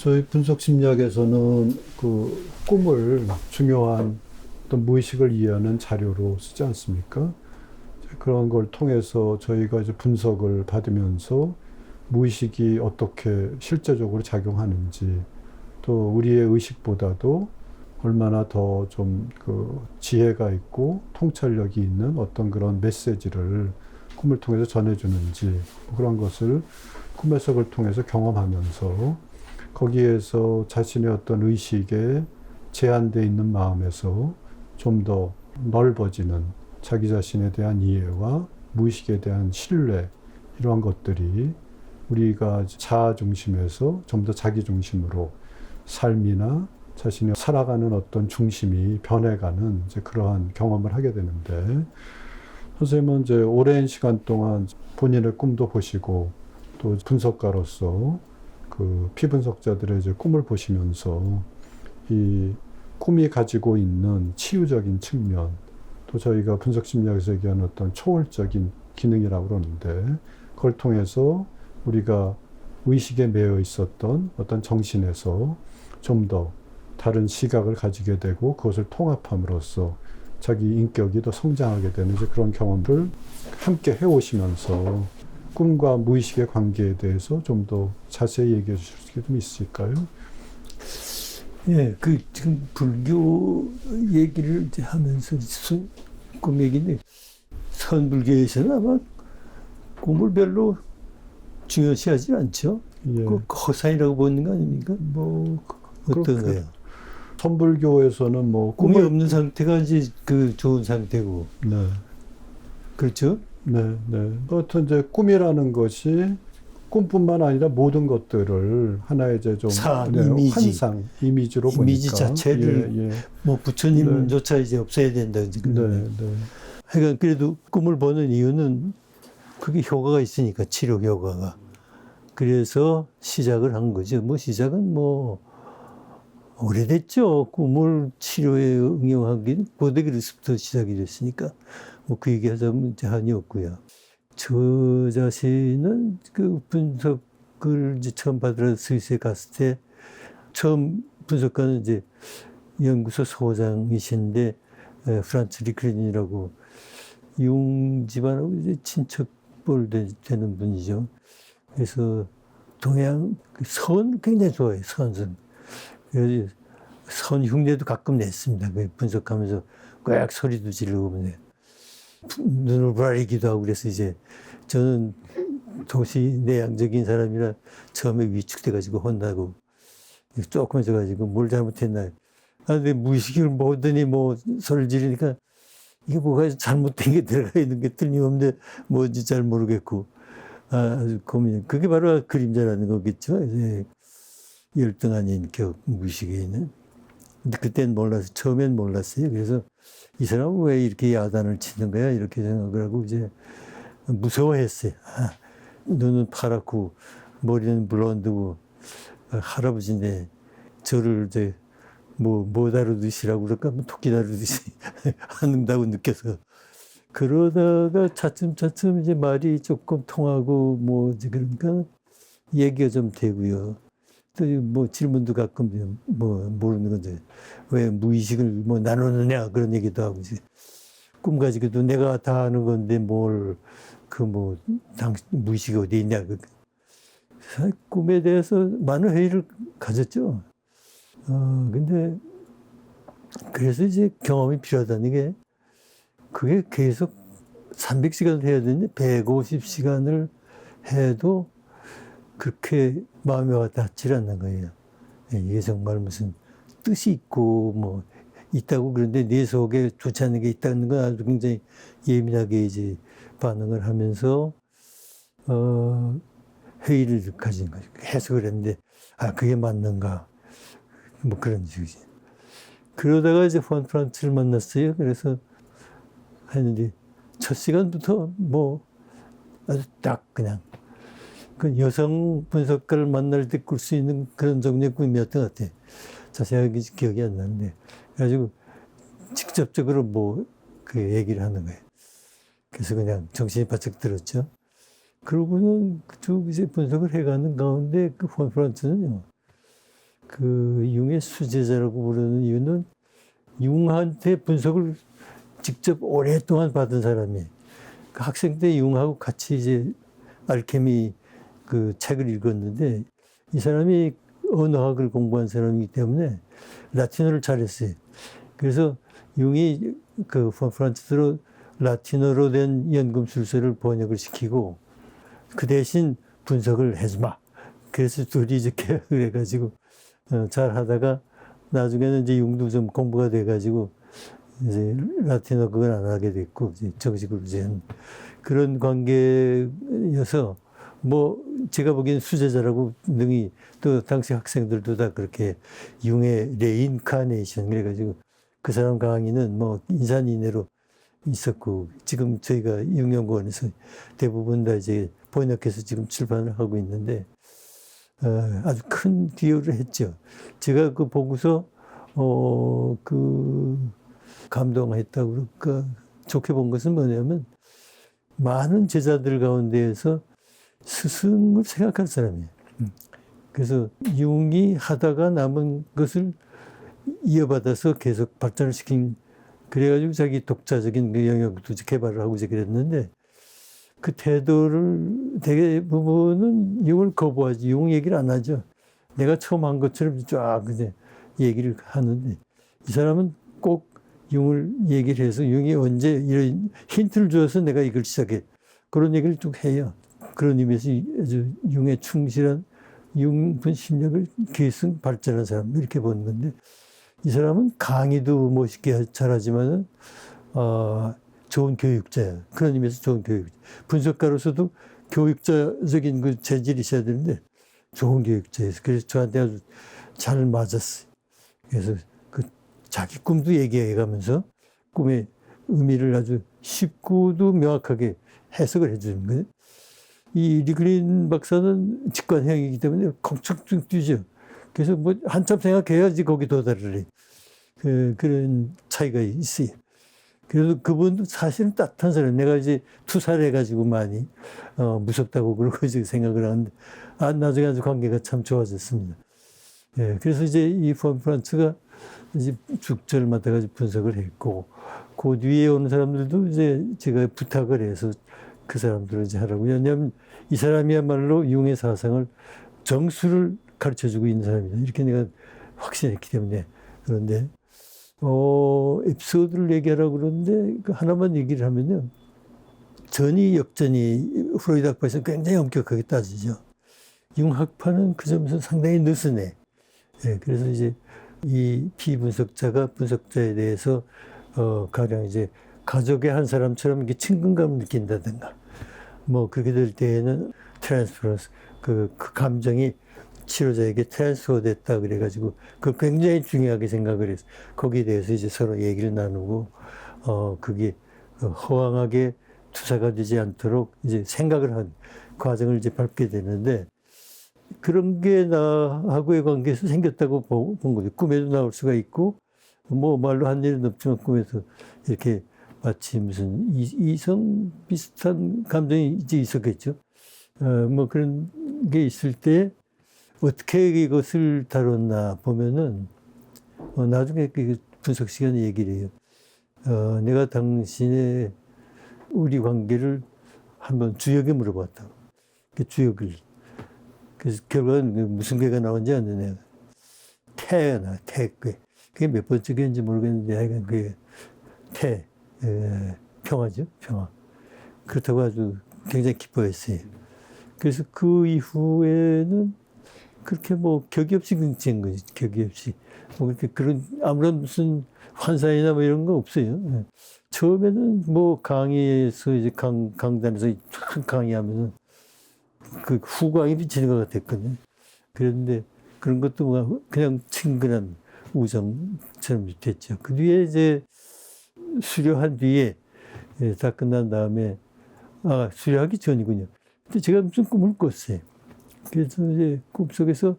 저희 분석 심리학에서는 그 꿈을 중요한 어떤 무의식을 이해하는 자료로 쓰지 않습니까? 그런 걸 통해서 저희가 이제 분석을 받으면서 무의식이 어떻게 실제적으로 작용하는지, 또 우리의 의식보다도 얼마나 더 좀 그 지혜가 있고 통찰력이 있는 어떤 그런 메시지를 꿈을 통해서 전해주는지, 그런 것을 꿈의 속을 통해서 경험하면서 거기에서 자신의 어떤 의식에 제한되어 있는 마음에서 좀 더 넓어지는 자기 자신에 대한 이해와 무의식에 대한 신뢰, 이러한 것들이 우리가 자아 중심에서 좀 더 자기 중심으로 삶이나 자신이 살아가는 어떤 중심이 변해가는 이제 그러한 경험을 하게 되는데, 선생님은 이제 오랜 시간 동안 본인의 꿈도 보시고 또 분석가로서 그 피분석자들의 이제 꿈을 보시면서 이 꿈이 가지고 있는 치유적인 측면, 또 저희가 분석 심리학에서 얘기하는 어떤 초월적인 기능이라고 그러는데, 그걸 통해서 우리가 의식에 매여 있었던 어떤 정신에서 좀 더 다른 시각을 가지게 되고 그것을 통합함으로써 자기 인격이 더 성장하게 되는 이제 그런 경험을 함께 해오시면서 꿈과 무의식의 관계에 대해서 좀 더 자세히 얘기해 주실 수 좀 있을까요? 예, 그 지금 불교 얘기를 이제 하면서 꿈 얘기인데, 선불교에서는 아마 꿈을 별로 중요시하지 않죠. 예. 그 허상이라고 보는 거 아닙니까? 뭐 어떤 거예요? 선불교에서는 뭐 꿈이 없는 상태가 이제 그 좋은 상태고. 네, 그렇죠? 네, 네. 하여튼 이제 꿈이라는 것이 꿈뿐만 아니라 모든 것들을 하나의 이제 좀 이미지. 환상, 이미지로 이미지 보니까 자체를 예, 예. 뭐 부처님조차 이제 없애야 된다. 네, 네. 그러니까 그래도 꿈을 보는 이유는 그게 효과가 있으니까, 치료 효과가. 그래서 시작을 한 거죠. 뭐 시작은 뭐 오래됐죠. 꿈을 치료에 응용하기는 고대그리스부터 시작이 됐으니까 뭐 그 얘기하자면 제한이 없고요. 저 자신은 그 분석을 이제 처음 받으러 스위스에 갔을 때, 처음 분석가는 이제 연구소 소장이신데, 프란츠 리크린이라고 융 집안하고 이제 친척볼 되는 분이죠. 그래서 동양 선 굉장히 좋아해요. 선선. 그래서 선 흉내도 가끔 냈습니다. 분석하면서 꽉 소리도 지르고 눈을 부라리기도 하고. 그래서 이제 저는 도시 내향적인 사람이라 처음에 위축돼가지고 혼나고 조그매져가지고 뭘 잘못했나. 근데 무의식을 보더니 뭐 소리를 지르니까 이게 뭐가 잘못된 게 들어가 있는 게 틀림없는데 뭔지 잘 모르겠고. 아주 고민. 그게 바로 그림자라는 거겠죠. 이제 열등 아닌 격, 무의식에 있는. 근데 그때는 몰라서, 처음엔 몰랐어요. 그래서 이 사람은 왜 이렇게 야단을 치는 거야? 이렇게 생각을 하고 이제 무서워했어요. 눈은 파랗고 머리는 블론드고 할아버지인데 저를 이제 뭐 다루듯이라고 그럴까? 뭐 토끼 다루듯이 한다고 느껴서. 그러다가 차츰 이제 말이 조금 통하고 뭐 이제 그러니까 얘기가 좀 되고요. 또 뭐 질문도 가끔 뭐 모르는 건데 왜 무의식을 뭐 나누느냐 그런 얘기도 하고, 이제 꿈 가지고도 내가 다 아는 건데 뭘 그 뭐 무의식이 어디 있냐. 꿈에 대해서 많은 회의를 가졌죠. 근데 그래서 이제 경험이 필요하다는 게, 그게 계속 300시간을 해야 되는데 150시간을 해도 그렇게 마음에 와닿지 않는 거예요. 이게 정말 무슨 뜻이 있고 뭐 있다고, 그런데 내 속에 좋지 않은 게 있다는 건 아주 굉장히 예민하게 이제 반응을 하면서 회의를 가진 거죠. 해석을 했는데 그게 맞는가 뭐 그런 식이지. 그러다가 이제 폰 프란츠를 만났어요. 그래서 했는데 첫 시간부터 뭐 아주 딱 그냥 그 여성 분석가를 만날 때 꿀 수 있는 그런 종류의 꿈이었던 것 같아요. 자세하게 기억이 안 나는데. 그래가지고 직접적으로 뭐 그 얘기를 하는 거예요. 그래서 그냥 정신이 바짝 들었죠. 그러고는 쭉 이제 분석을 해가는 가운데 그 폰 프란츠는요, 그 융의 수제자라고 부르는 이유는 융한테 분석을 직접 오랫동안 받은 사람이에요. 그 학생 때 융하고 같이 이제 알케미 그 책을 읽었는데 이 사람이 언어학을 공부한 사람이기 때문에 라틴어를 잘했어요. 그래서 융이 그 프란츠스로 라틴어로 된 연금술서를 번역을 시키고 그 대신 분석을 해주마. 그래서 둘이 이제 계약을 해가지고 잘 하다가 나중에는 이제 융도 좀 공부가 돼가지고 이제 라틴어 그걸 안 하게 됐고 이제 정식으로 이제 그런 관계여서 뭐 제가 보기엔 수제자라고 능히 또 당시 학생들도 다 그렇게 융의 레인카네이션 그래가지고 그 사람 강의는 뭐 인산인해로 있었고 지금 저희가 융연구원에서 대부분 다 이제 번역해서 지금 출판을 하고 있는데 아주 큰 기여를 했죠. 제가 그 보고서 그 감동했다고 그럴까 좋게 본 것은 뭐냐면 많은 제자들 가운데에서 스승을 생각할 사람이에요. 그래서 융이 하다가 남은 것을 이어받아서 계속 발전을 시킨 그래가지고 자기 독자적인 그 영역도 개발을 하고 이제 그랬는데 그 태도를 대부분은 융을 거부하지 융 얘기를 안 하죠. 내가 처음 한 것처럼 쫙 이제 얘기를 하는데 이 사람은 꼭 융을 얘기를 해서 융이 언제 이런 힌트를 줘서 내가 이걸 시작해 그런 얘기를 쭉 해요. 그런 의미에서 아주 융에 충실한 융분 심리학을 계승 발전한 사람 이렇게 보는 건데 이 사람은 강의도 멋있게 잘하지만은 좋은 교육자예요. 그런 의미에서 좋은 교육자. 분석가로서도 교육자적인 그 재질이 있어야 되는데 좋은 교육자예요. 그래서 저한테 아주 잘 맞았어요. 그래서 그 자기 꿈도 얘기해가면서 꿈의 의미를 아주 쉽고도 명확하게 해석을 해주는 거예요. 이 리그린 박사는 직관형이기 때문에 콩짝쭉 뛰죠. 그래서 뭐 한참 생각해야지 거기 도달을 해. 그런 차이가 있어요. 그래서 그분도 사실은 따뜻한 사람. 내가 이제 투사를 해가지고 많이 무섭다고 그러고 이제 생각을 하는데 나중에 아주 관계가 참 좋아졌습니다. 예, 그래서 이제 이 폰 프란츠가 이제 죽전을 맡아가지고 분석을 했고 그 뒤에 오는 사람들도 이제 제가 부탁을 해서 그 사람들을 이제 하라고. 왜냐하면 이 사람이야말로 융의 사상을 정수를 가르쳐주고 있는 사람이다. 이렇게 내가 확신했기 때문에. 그런데 에피소드를 얘기하라고 그러는데 그 하나만 얘기를 하면요. 전이 역전이 프로이드 학파에서 굉장히 엄격하게 따지죠. 융학파는 그 점에서 상당히 느슨해. 예, 그래서 이제 이 피분석자가 분석자에 대해서 가령 이제 가족의 한 사람처럼 이렇게 친근감을 느낀다든가 뭐 그렇게 될 때에는 트랜스퍼런스 그 감정이 치료자에게 트랜스퍼 됐다 그래가지고 그걸 굉장히 중요하게 생각을 해서 거기에 대해서 이제 서로 얘기를 나누고 그게 허황하게 투사가 되지 않도록 이제 생각을 한 과정을 이제 밟게 되는데 그런 게 나하고의 관계에서 생겼다고 본 거죠. 꿈에도 나올 수가 있고 뭐 말로 한 일은 없지만 꿈에서 이렇게 마치 무슨 이성 비슷한 감정이 이제 있었겠죠. 뭐 그런 게 있을 때 어떻게 이것을 다뤘나 보면은 나중에 그 분석 시간에 얘기를 해요. 내가 당신의 우리 관계를 한번 주역에 물어봤다고. 그 주역을. 그래서 결과는 무슨 괴가 나온지 안 되네요. 태가 나와요. 태괴. 그게 몇 번째 괴인지 모르겠는데 하여간 그게 평화죠. 평화. 그렇다고 아주 굉장히 기뻐했어요. 그래서 그 이후에는 그렇게 뭐 격이 없이 긍지한 거지. 격이 없이. 뭐 그렇게 그런 아무런 무슨 환상이나 뭐 이런 거 없어요. 처음에는 뭐 강의에서 이제 강단에서 강의하면은 그 후광이 비치는 것 같았거든요. 그런데 그런 것도 뭐 그냥 친근한 우정처럼 됐죠. 그 뒤에 이제 수료한 뒤에 다 끝난 다음에 수료하기 전이군요. 근데 제가 무슨 꿈을 꿨어요. 그래서 이제 꿈속에서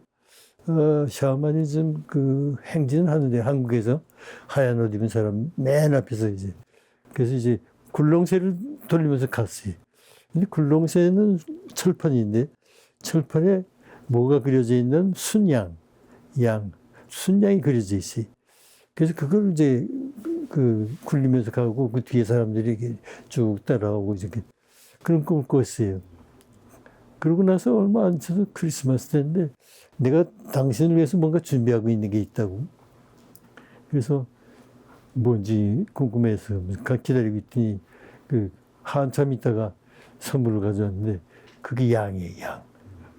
샤머니즘 그 행진을 하는데 한국에서 하얀 옷 입은 사람 맨 앞에서 이제 그래서 이제 굴렁쇠를 돌리면서 갔어요. 근데 굴렁쇠는 철판인데 철판에 뭐가 그려져 있는 순양 양, 순양이 그려져 있어요. 그래서 그걸 이제 굴리면서 가고 그 뒤에 사람들이 이렇게 쭉 따라오고 이렇게 그런 꿈을 꿨어요. 그러고 나서 얼마 안 쳐서 크리스마스 때인데 내가 당신을 위해서 뭔가 준비하고 있는 게 있다고. 그래서 뭔지 궁금해서 기다리고 있더니 한참 있다가 선물을 가져왔는데 그게 양이에요, 양.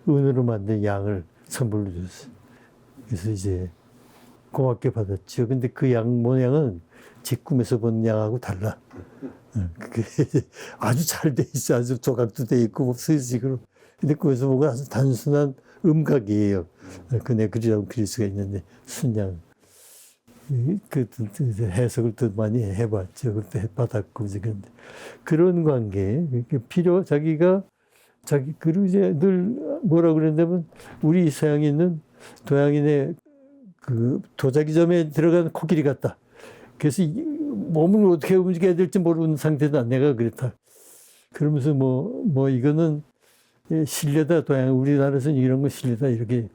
은으로 만든 양을 선물로 줬어요. 그래서 이제 고맙게 받았죠. 근데 그 양 모양은 제 꿈에서 본 양하고 달라. 그게 아주 잘 돼 있어. 아주 조각도 돼 있고, 뭐 수식으로. 근데 꿈에서 보고 아주 단순한 음각이에요. 그네 그리라고 그릴 수가 있는데, 순양. 해석을 또 많이 해봤죠. 그때 해받았고, 그런데. 그런 관계, 그리고 이제 늘 뭐라 그랬냐면, 우리 서양인은 동양인의 도자기점에 들어간 코끼리 같다. 그래서 몸을 어떻게 움직여야 될지 모르는 상태다. 내가 그랬다. 그러면서 이거는 신뢰다. 우리나라에서는 이런 거 신뢰다. 이렇게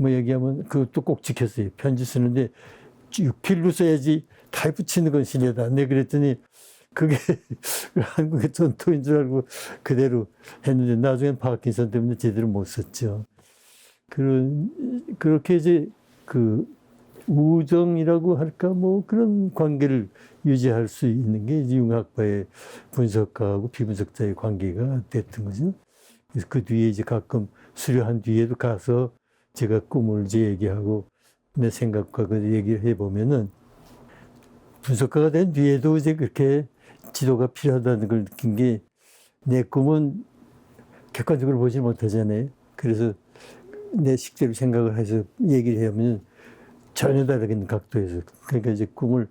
얘기하면 그것도 꼭 지켰어요. 편지 쓰는데 6필로 써야지 타입 치는 건 신뢰다. 내가 그랬더니 그게 한국의 전통인 줄 알고 그대로 했는데 나중엔 파킨슨 때문에 제대로 못 썼죠. 그렇게 이제 우정이라고 할까 그런 관계를 유지할 수 있는 게 이제 융합과의 분석가하고 비분석자의 관계가 됐던 거죠. 그래서 그 뒤에 이제 가끔 수료한 뒤에도 가서 제가 꿈을 이제 얘기하고 내 생각과 그 얘기를 해보면은 분석가가 된 뒤에도 이제 그렇게 지도가 필요하다는 걸 느낀 게 내 꿈은 객관적으로 보지 못하잖아요. 그래서 내 식대로 생각을 해서 얘기를 하면 전혀 다르게 각도에서. 그러니까 이제 꿈을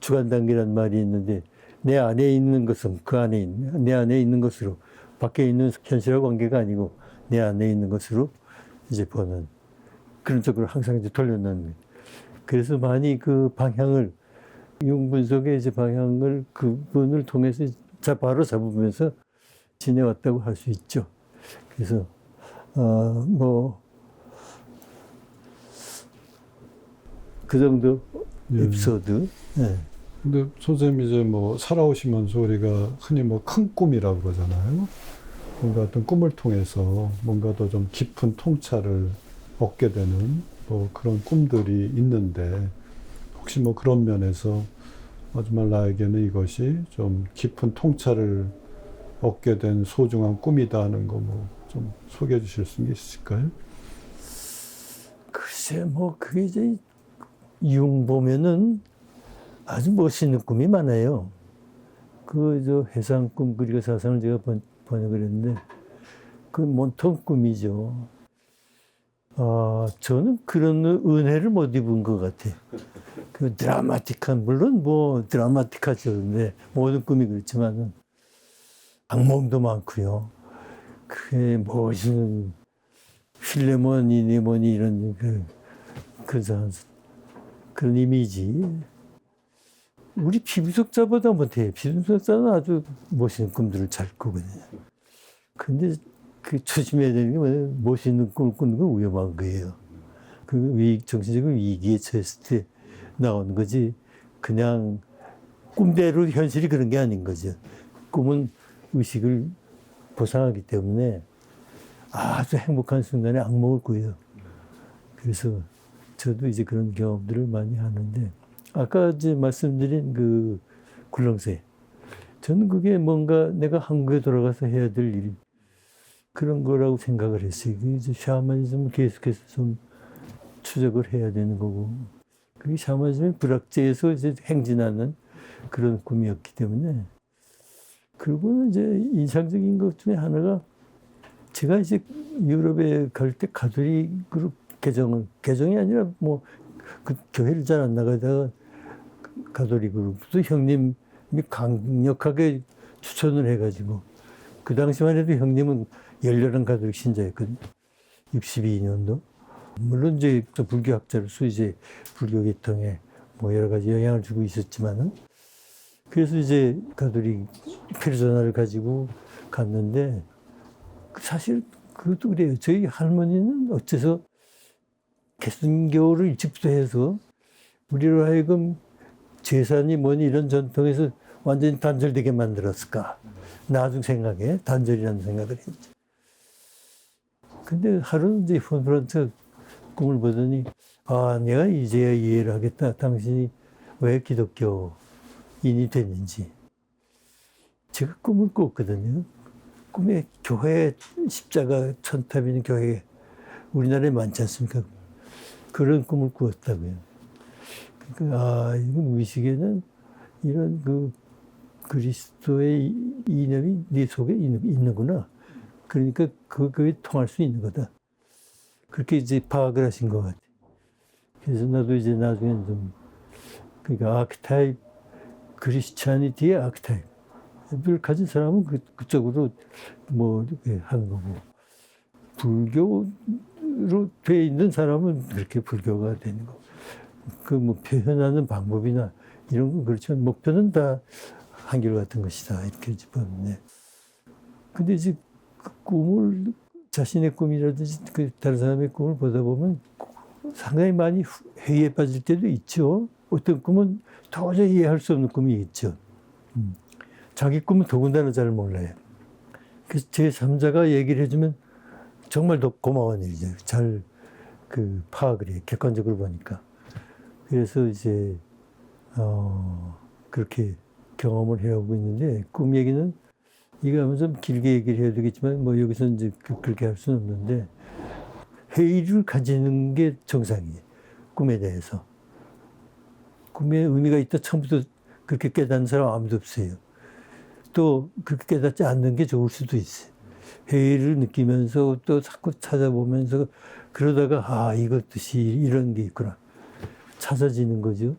주관 단계라는 말이 있는데 내 안에 있는 것은 내 안에 있는 것으로 밖에 있는 현실과 관계가 아니고 내 안에 있는 것으로 이제 보는 그런 쪽으로 항상 이제 돌려놓는 거예요. 그래서 많이 그 방향을 융분석의 이제 방향을 그분을 통해서 바로 잡으면서 지내왔다고 할 수 있죠. 그래서 그 정도 에피소드. 네. 근데 선생님 이제 살아오시면서 우리가 흔히 큰 꿈이라고 그러잖아요. 뭔가 어떤 꿈을 통해서 뭔가 더 좀 깊은 통찰을 얻게 되는 그런 꿈들이 있는데 혹시 그런 면에서 정말 나에게는 이것이 좀 깊은 통찰을 얻게 된 소중한 꿈이다 하는 거 좀 소개해 주실 수 있으실까요? 글쎄 그게 이제 융 보면은 아주 멋있는 꿈이 많아요. 해상 꿈 그리고 사상을 제가 번역을 했는데 온통 꿈이죠. 저는 그런 은혜를 못 입은 것 같아요. 드라마틱한, 물론 드라마틱하죠. 근데 모든 꿈이 그렇지만은 악몽도 많고요. 그게 멋있는 필레몬이니 이런 그런 이미지. 우리 비분석자보다 못해요. 비분석자는 아주 멋있는 꿈들을 잘 꾸거든요. 근데 조심해야 되는 게 멋있는 꿈을 꾸는 건 위험한 거예요. 정신적인 위기에 처했을 때 나오는 거지. 그냥 꿈대로 현실이 그런 게 아닌 거죠. 꿈은 의식을 보상하기 때문에 아주 행복한 순간에 악몽을 꾸요. 그래서 저도 이제 그런 경험들을 많이 하는데, 아까 이제 말씀드린 굴렁쇠. 저는 그게 뭔가 내가 한국에 돌아가서 해야 될 일, 그런 거라고 생각을 했어요. 이제 샤머니즘을 계속해서 좀 추적을 해야 되는 거고, 그게 샤머니즘의 불학제에서 이제 행진하는 그런 꿈이었기 때문에. 그리고는 이제 인상적인 것 중에 하나가, 제가 이제 유럽에 갈 때 가톨릭으로 개정이 아니라 교회를 잘 안 나가다가 가톨릭으로 또 형님이 강력하게 추천을 해가지고, 그 당시만 해도 형님은 열렬한 가톨릭 신자였거든요. 62년도. 물론 이제 또 불교학자로서 이제 불교 계통에 여러 가지 영향을 주고 있었지만은, 그래서 이제 가톨릭 페르소나를 가지고 갔는데, 사실 그것도 그래요. 저희 할머니는 어째서 개순교를 일찍부터 해서 우리로 하여금 제사니 뭐니 이런 전통에서 완전히 단절되게 만들었을까? 나중 생각에 단절이라는 생각을 했죠. 근데 하루 이제 폰프런트 꿈을 보더니 아, 내가 이제야 이해를 하겠다. 당신이 왜 기독교인이 됐는지. 제가 꿈을 꿨거든요. 꿈에 교회 십자가 천탑 있는 교회 우리나라에 많지 않습니까? 그런 꿈을 꾸었다고요. 그러니까 이거 무의식에는 이런 그 그리스도의 이념이 네 속에 있는구나. 그러니까 그게 통할 수 있는 거다. 그렇게 이제 파악을 하신 것 같아요. 그래서 나도 이제 나중엔 좀 그러니까 아크타입 크리스찬이티의 아크타입을 가진 사람은 그쪽으로 뭐 이렇게 하는 거고 불교로 돼 있는 사람은 그렇게 불교가 되는 거고 그 뭐 표현하는 방법이나 이런 건 그렇지만 목표는 다 한결같은 것이다 이렇게 보는데 근데 이제 그 꿈을 자신의 꿈이라든지 그 다른 사람의 꿈을 보다 보면 상당히 많이 회의에 빠질 때도 있죠. 어떤 꿈은 도저히 이해할 수 없는 꿈이 있죠. 자기 꿈은 더군다나 잘 몰라요. 그래서 제3자가 얘기를 해주면 정말 더 고마운 일이죠. 잘 그 파악을 해요. 객관적으로 보니까. 그래서 이제 그렇게 경험을 해오고 있는데 꿈 얘기는 이거 하면 좀 길게 얘기를 해야 되겠지만 뭐 여기서 이제 그렇게 할 수는 없는데 회의를 가지는 게 정상이에요. 꿈에 대해서. 꿈에 의미가 있다 처음부터 그렇게 깨닫는 사람 아무도 없어요. 또 그렇게 깨닫지 않는 게 좋을 수도 있어요. 회의를 느끼면서 또 자꾸 찾아보면서 그러다가 이것 뜻이 이런 게 있구나. 찾아지는 거죠.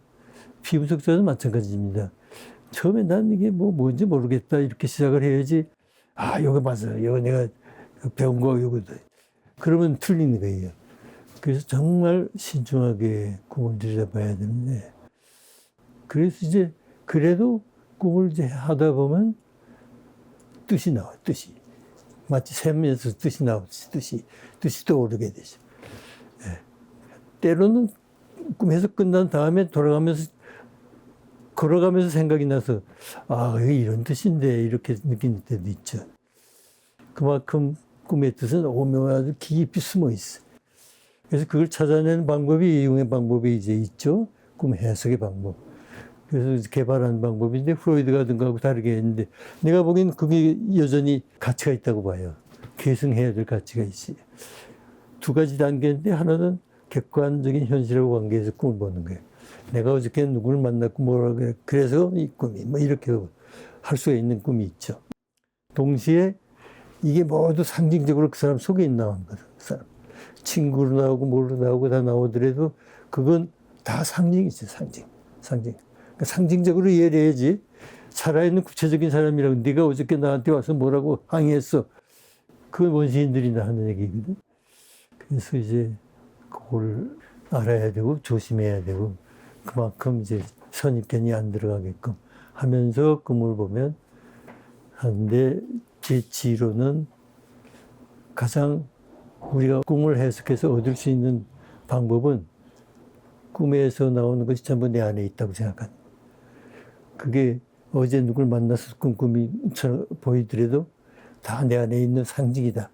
피분석자는 마찬가지입니다. 처음에 난 이게 뭔지 모르겠다 이렇게 시작을 해야지 이거 맞아. 이거 내가 배운 거 이거다. 그러면 틀리는 거예요. 그래서 정말 신중하게 꿈을 들여다봐야 되는데 그래서 이제 그래도 꿈을 이제 하다 보면 뜻이 나와요. 뜻이. 마치 샘에서 뜻이 나오듯이 뜻이 떠오르게 되죠. 예. 때로는 꿈에서 끝난 다음에 걸어가면서 생각이 나서 이게 이런 뜻인데 이렇게 느끼는 때도 있죠. 그만큼 꿈의 뜻은 오묘하고 깊이 숨어 있어요. 그래서 그걸 찾아내는 방법이 이용의 방법이 이제 있죠. 꿈 해석의 방법. 그래서 개발한 방법인데 프로이드가 등하고 다르게 했는데 내가 보기엔 그게 여전히 가치가 있다고 봐요. 계승해야 될 가치가 있어요. 두 가지 단계인데 하나는 객관적인 현실하고 관계에서 꿈을 보는 거예요. 내가 어저께 누구를 만났고 뭐라 그래. 그래서 이 꿈이 이렇게 할 수가 있는 꿈이 있죠. 동시에 이게 모두 상징적으로 그 사람 속에 나오는 거죠. 그 사람. 친구로 나오고 뭐로 나오고 다 나오더라도 그건 다 상징이죠. 상징. 그러니까 상징적으로 이해를 해야지 살아있는 구체적인 사람이라고 네가 어저께 나한테 와서 뭐라고 항의했어. 그건 원시인들이나 하는 얘기거든. 그래서 이제 그걸 알아야 되고 조심해야 되고 그만큼 이제 선입견이 안 들어가게끔 하면서 꿈을 보면 하는데 제 지로는 가장 우리가 꿈을 해석해서 얻을 수 있는 방법은 꿈에서 나오는 것이 전부 내 안에 있다고 생각합니다. 그게 어제 누굴 만나서 꿈이 보이더라도 다 내 안에 있는 상징이다.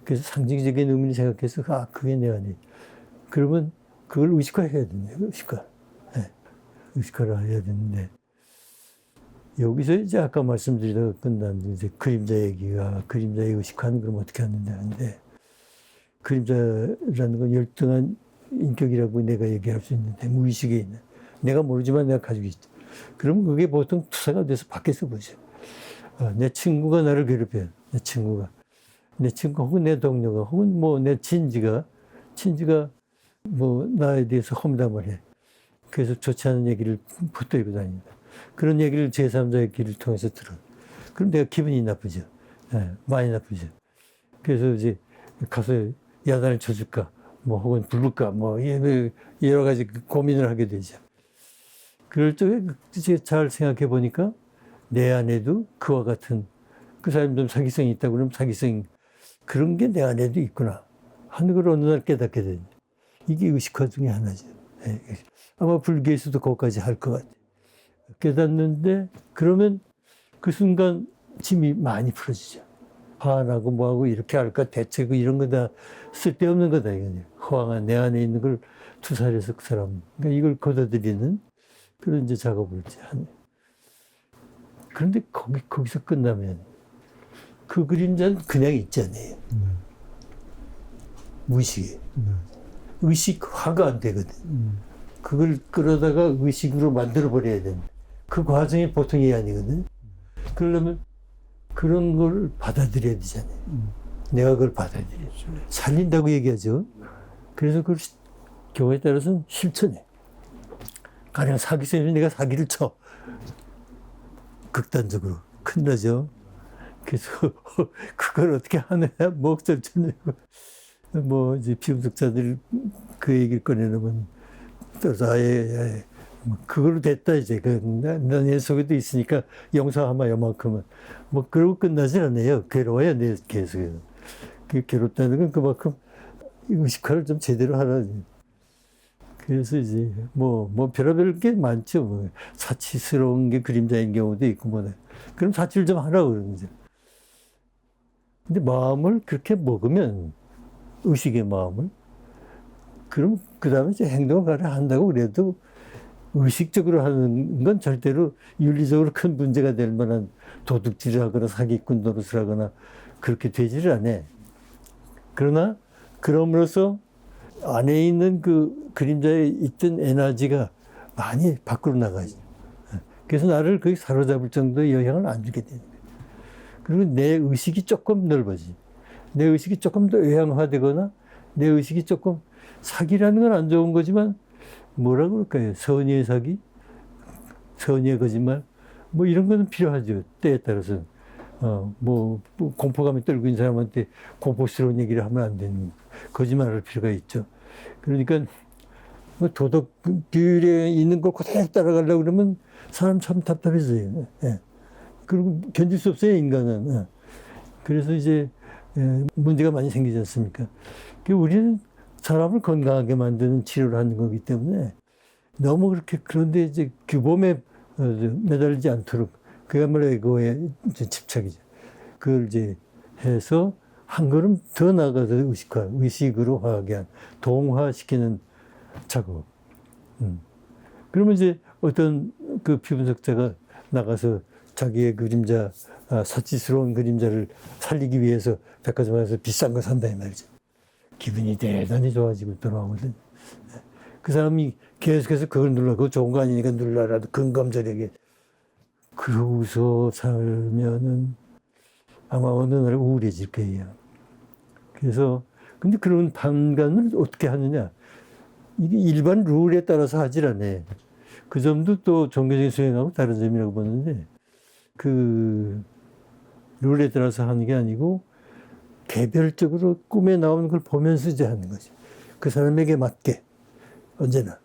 그래서 상징적인 의미를 생각해서 그게 내 안에. 그러면 그걸 의식화해야 된다. 의식화. 네. 의식화를 해야 되는데 여기서 이제 아까 말씀드리다가 끝난 이제 그림자 얘기가 그림자의 의식화는 그럼 어떻게 하는데 그림자라는 건 열등한 인격이라고 내가 얘기할 수 있는데 무의식에 있는 내가 모르지만 내가 가지고 있죠. 그러면 그게 보통 투사가 돼서 밖에서 보죠. 내 친구가 나를 괴롭혀요. 내 친구 혹은 내 동료가 혹은 뭐 내 친지가 뭐 나에 대해서 험담을 해. 그래서 좋지 않은 얘기를 붙들고 다닌다. 그런 얘기를 제3자의 귀를 통해서 들어. 그럼 내가 기분이 나쁘죠. 네, 많이 나쁘죠. 그래서 이제 가서 야단을 쳐줄까, 뭐 혹은 부를까, 뭐 여러 가지 고민을 하게 되죠. 그럴 적에 잘 생각해 보니까 내 안에도 그와 같은 그 사람이 좀 사기성이 있다고 그러면 사기성 그런 게 내 안에도 있구나 하는 걸 어느 날 깨닫게 됩니다. 이게 의식화 중에 하나죠. 예. 아마 불교에서도 그것까지 할 것 같아요. 깨닫는데 그러면 그 순간 짐이 많이 풀어지죠. 화나고 뭐하고 이렇게 할까 대책 이런 거 다 쓸데없는 거다 이거죠. 허황한 내 안에 있는 걸 투사해서 그 사람 그러니까 이걸 걷어들이는 그런 이제 작업을 이제 하네. 그런데 거기서 끝나면 그 그림자는 그냥 있잖아요. 무의식에. 의식화가 안 되거든. 그걸 끌어다가 의식으로 만들어버려야 되는데 그 과정이 보통이 아니거든. 그러려면 그런 걸 받아들여야 되잖아요. 내가 그걸 받아들여야죠. 살린다고 얘기하죠. 그래서 그걸 경우에 따라서는 실천해. 가령 사기꾼이 내가 사기를 쳐. 극단적으로. 큰일 나죠. 그래서 그걸 어떻게 하느냐, 뭐 어쩌고 뭐 이제 비음속자들 그 얘기를 꺼내놓으면 또 아예 그걸로 됐다 이제 내 속에도 있으니까 용서하마 요만큼은 뭐 그러고 끝나질 않아요. 괴로워요 내 계속해서. 그 괴롭다는 건 그만큼 의식화를 좀 제대로 하라. 그래서 이제 뭐 별의별 게 많죠. 뭐 사치스러운 게 그림자인 경우도 있고 뭐 그럼 사치를 좀 하라고 그러는 거죠. 근데 마음을 그렇게 먹으면 의식의 마음을 그럼 그 다음에 이제 행동을 가려 한다고 그래도 의식적으로 하는 건 절대로 윤리적으로 큰 문제가 될 만한 도둑질을 하거나 사기꾼 노릇을 하거나 그렇게 되지를 않아. 그러나 그럼으로써 안에 있는 그 그림자에 있던 에너지가 많이 밖으로 나가죠. 그래서 나를 거기 사로잡을 정도의 영향을 안 주게 되는 거예요. 그리고 내 의식이 조금 넓어지. 내 의식이 조금 더 외향화되거나 내 의식이 조금 사기라는 건 안 좋은 거지만 뭐라 그럴까요? 선의의 사기? 선의의 거짓말? 뭐 이런 거는 필요하죠. 때에 따라서. 뭐 공포감에 떨고 있는 사람한테 공포스러운 얘기를 하면 안 되는 거짓말할 필요가 있죠. 그러니까 뭐 도덕 규율에 있는 걸 그대로 따라가려고 그러면 사람 참 답답해져요. 예. 그리고 견딜 수 없어요, 인간은. 예. 그래서 이제 문제가 많이 생기지 않습니까? 우리는 사람을 건강하게 만드는 치료를 하는 거기 때문에 너무 그렇게 그런데 이제 규범에 매달리지 않도록 그야말로 에고의 집착이죠. 그걸 이제 해서 한 걸음 더 나가서 의식으로 화하게 한, 동화시키는 작업. 그러면 이제 어떤 그 피분석자가 나가서 자기의 그림자, 사치스러운 그림자를 살리기 위해서 백화점에서 비싼 거 산다 이 말이죠. 기분이 대단히 좋아지고 돌아오거든. 그 사람이 계속해서 그걸 눌러, 그거 좋은 거 아니니까 눌러라도 근검절하게. 그러고서 살면은 아마 어느 날 우울해질 거예요. 그래서, 근데 그런 판단을 어떻게 하느냐. 이게 일반 룰에 따라서 하질 않아. 그 점도 또 종교적인 수행하고 다른 점이라고 보는데, 그 룰에 따라서 하는 게 아니고, 개별적으로 꿈에 나오는 걸 보면서 이제 하는 거죠. 그 사람에게 맞게, 언제나.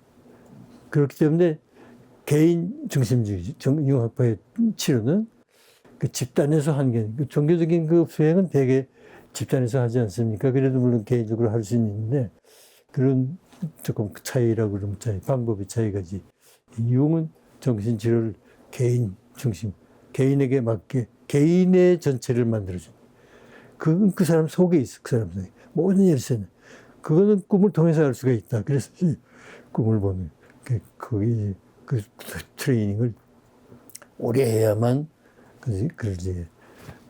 그렇기 때문에 개인 중심주의, 융합파의 치료는 그 집단에서 하는 게, 그 종교적인 그 수행은 대개 집단에서 하지 않습니까? 그래도 물론 개인적으로 할 수 있는데, 그런 조금 차이라고 그러면 차이, 방법의 차이가지. 융은 정신치료를 개인 중심, 개인에게 맞게, 개인의 전체를 만들어줘. 그건 그 사람 속에 있어, 그 사람 속에. 모든 일세는. 그거는 꿈을 통해서 알 수가 있다. 그래서 꿈을 보는. 거기 그 트레이닝을 오래 해야만, 그걸 이제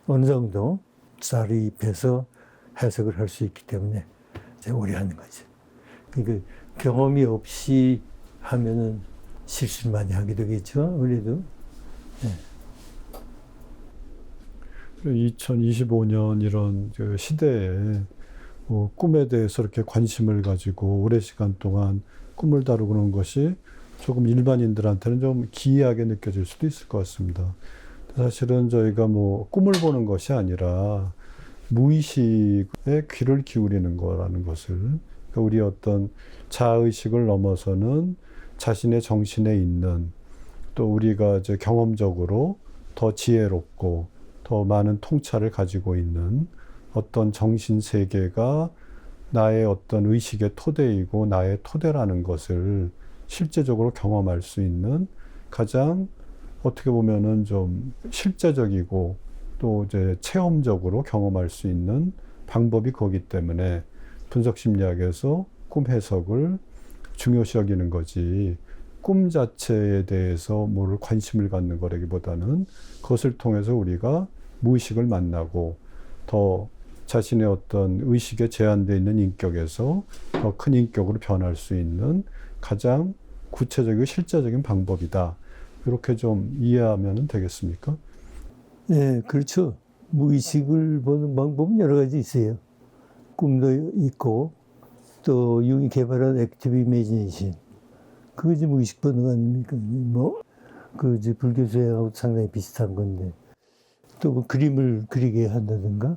어느 정도 자리입해서 해석을 할 수 있기 때문에 이제 오래 하는 거죠. 그러니까 경험이 없이 하면은 실수를 많이 하게 되겠죠. 그래도. 네. 2025년 이런 시대에 꿈에 대해서 이렇게 관심을 가지고 오랜 시간 동안 꿈을 다루고 그런 것이 조금 일반인들한테는 좀 기이하게 느껴질 수도 있을 것 같습니다. 사실은 저희가 뭐 꿈을 보는 것이 아니라 무의식에 귀를 기울이는 거라는 것을, 그러니까 우리 어떤 자의식을 넘어서는 자신의 정신에 있는, 또 우리가 이제 경험적으로 더 지혜롭고 더 많은 통찰을 가지고 있는 어떤 정신 세계가 나의 어떤 의식의 토대이고 나의 토대라는 것을 실제적으로 경험할 수 있는 가장 어떻게 보면은 좀 실제적이고 또 이제 체험적으로 경험할 수 있는 방법이 거기 때문에 분석 심리학에서 꿈 해석을 중요시 여기는 거지, 꿈 자체에 대해서 뭐를 관심을 갖는 거라기보다는 그것을 통해서 우리가 무의식을 만나고 더 자신의 어떤 의식에 제한되어 있는 인격에서 더 큰 인격으로 변할 수 있는 가장 구체적이고 실제적인 방법이다. 이렇게 좀 이해하면 되겠습니까? 네, 그렇죠. 무의식을 보는 방법은 여러 가지 있어요. 꿈도 있고, 또 융이 개발한 액티브 이미지네이션. 그게 이제 무의식 보는 거 아닙니까? 뭐, 그 이제 불교 수행하고 상당히 비슷한 건데. 또 뭐 그림을 그리게 한다든가,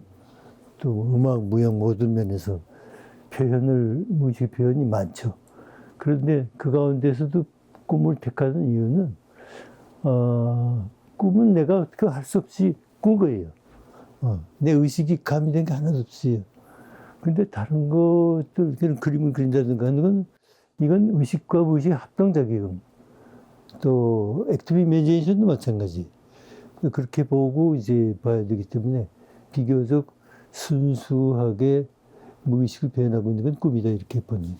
또 음악, 무용 모든 면에서 무의식 표현이 많죠. 그런데 그 가운데서도 꿈을 택하는 이유는, 꿈은 내가 그 할 수 없이 꾼 거예요. 내 의식이 가미된 게 하나도 없어요. 근데 다른 것들, 그림을 그린다든가 하는 건, 이건 의식과 무의식의 합동작용. 또, 액티브 이미지네이션도 마찬가지. 그렇게 보고 이제 봐야 되기 때문에 비교적 순수하게 무의식을 표현하고 있는 건 꿈이다, 이렇게 보는.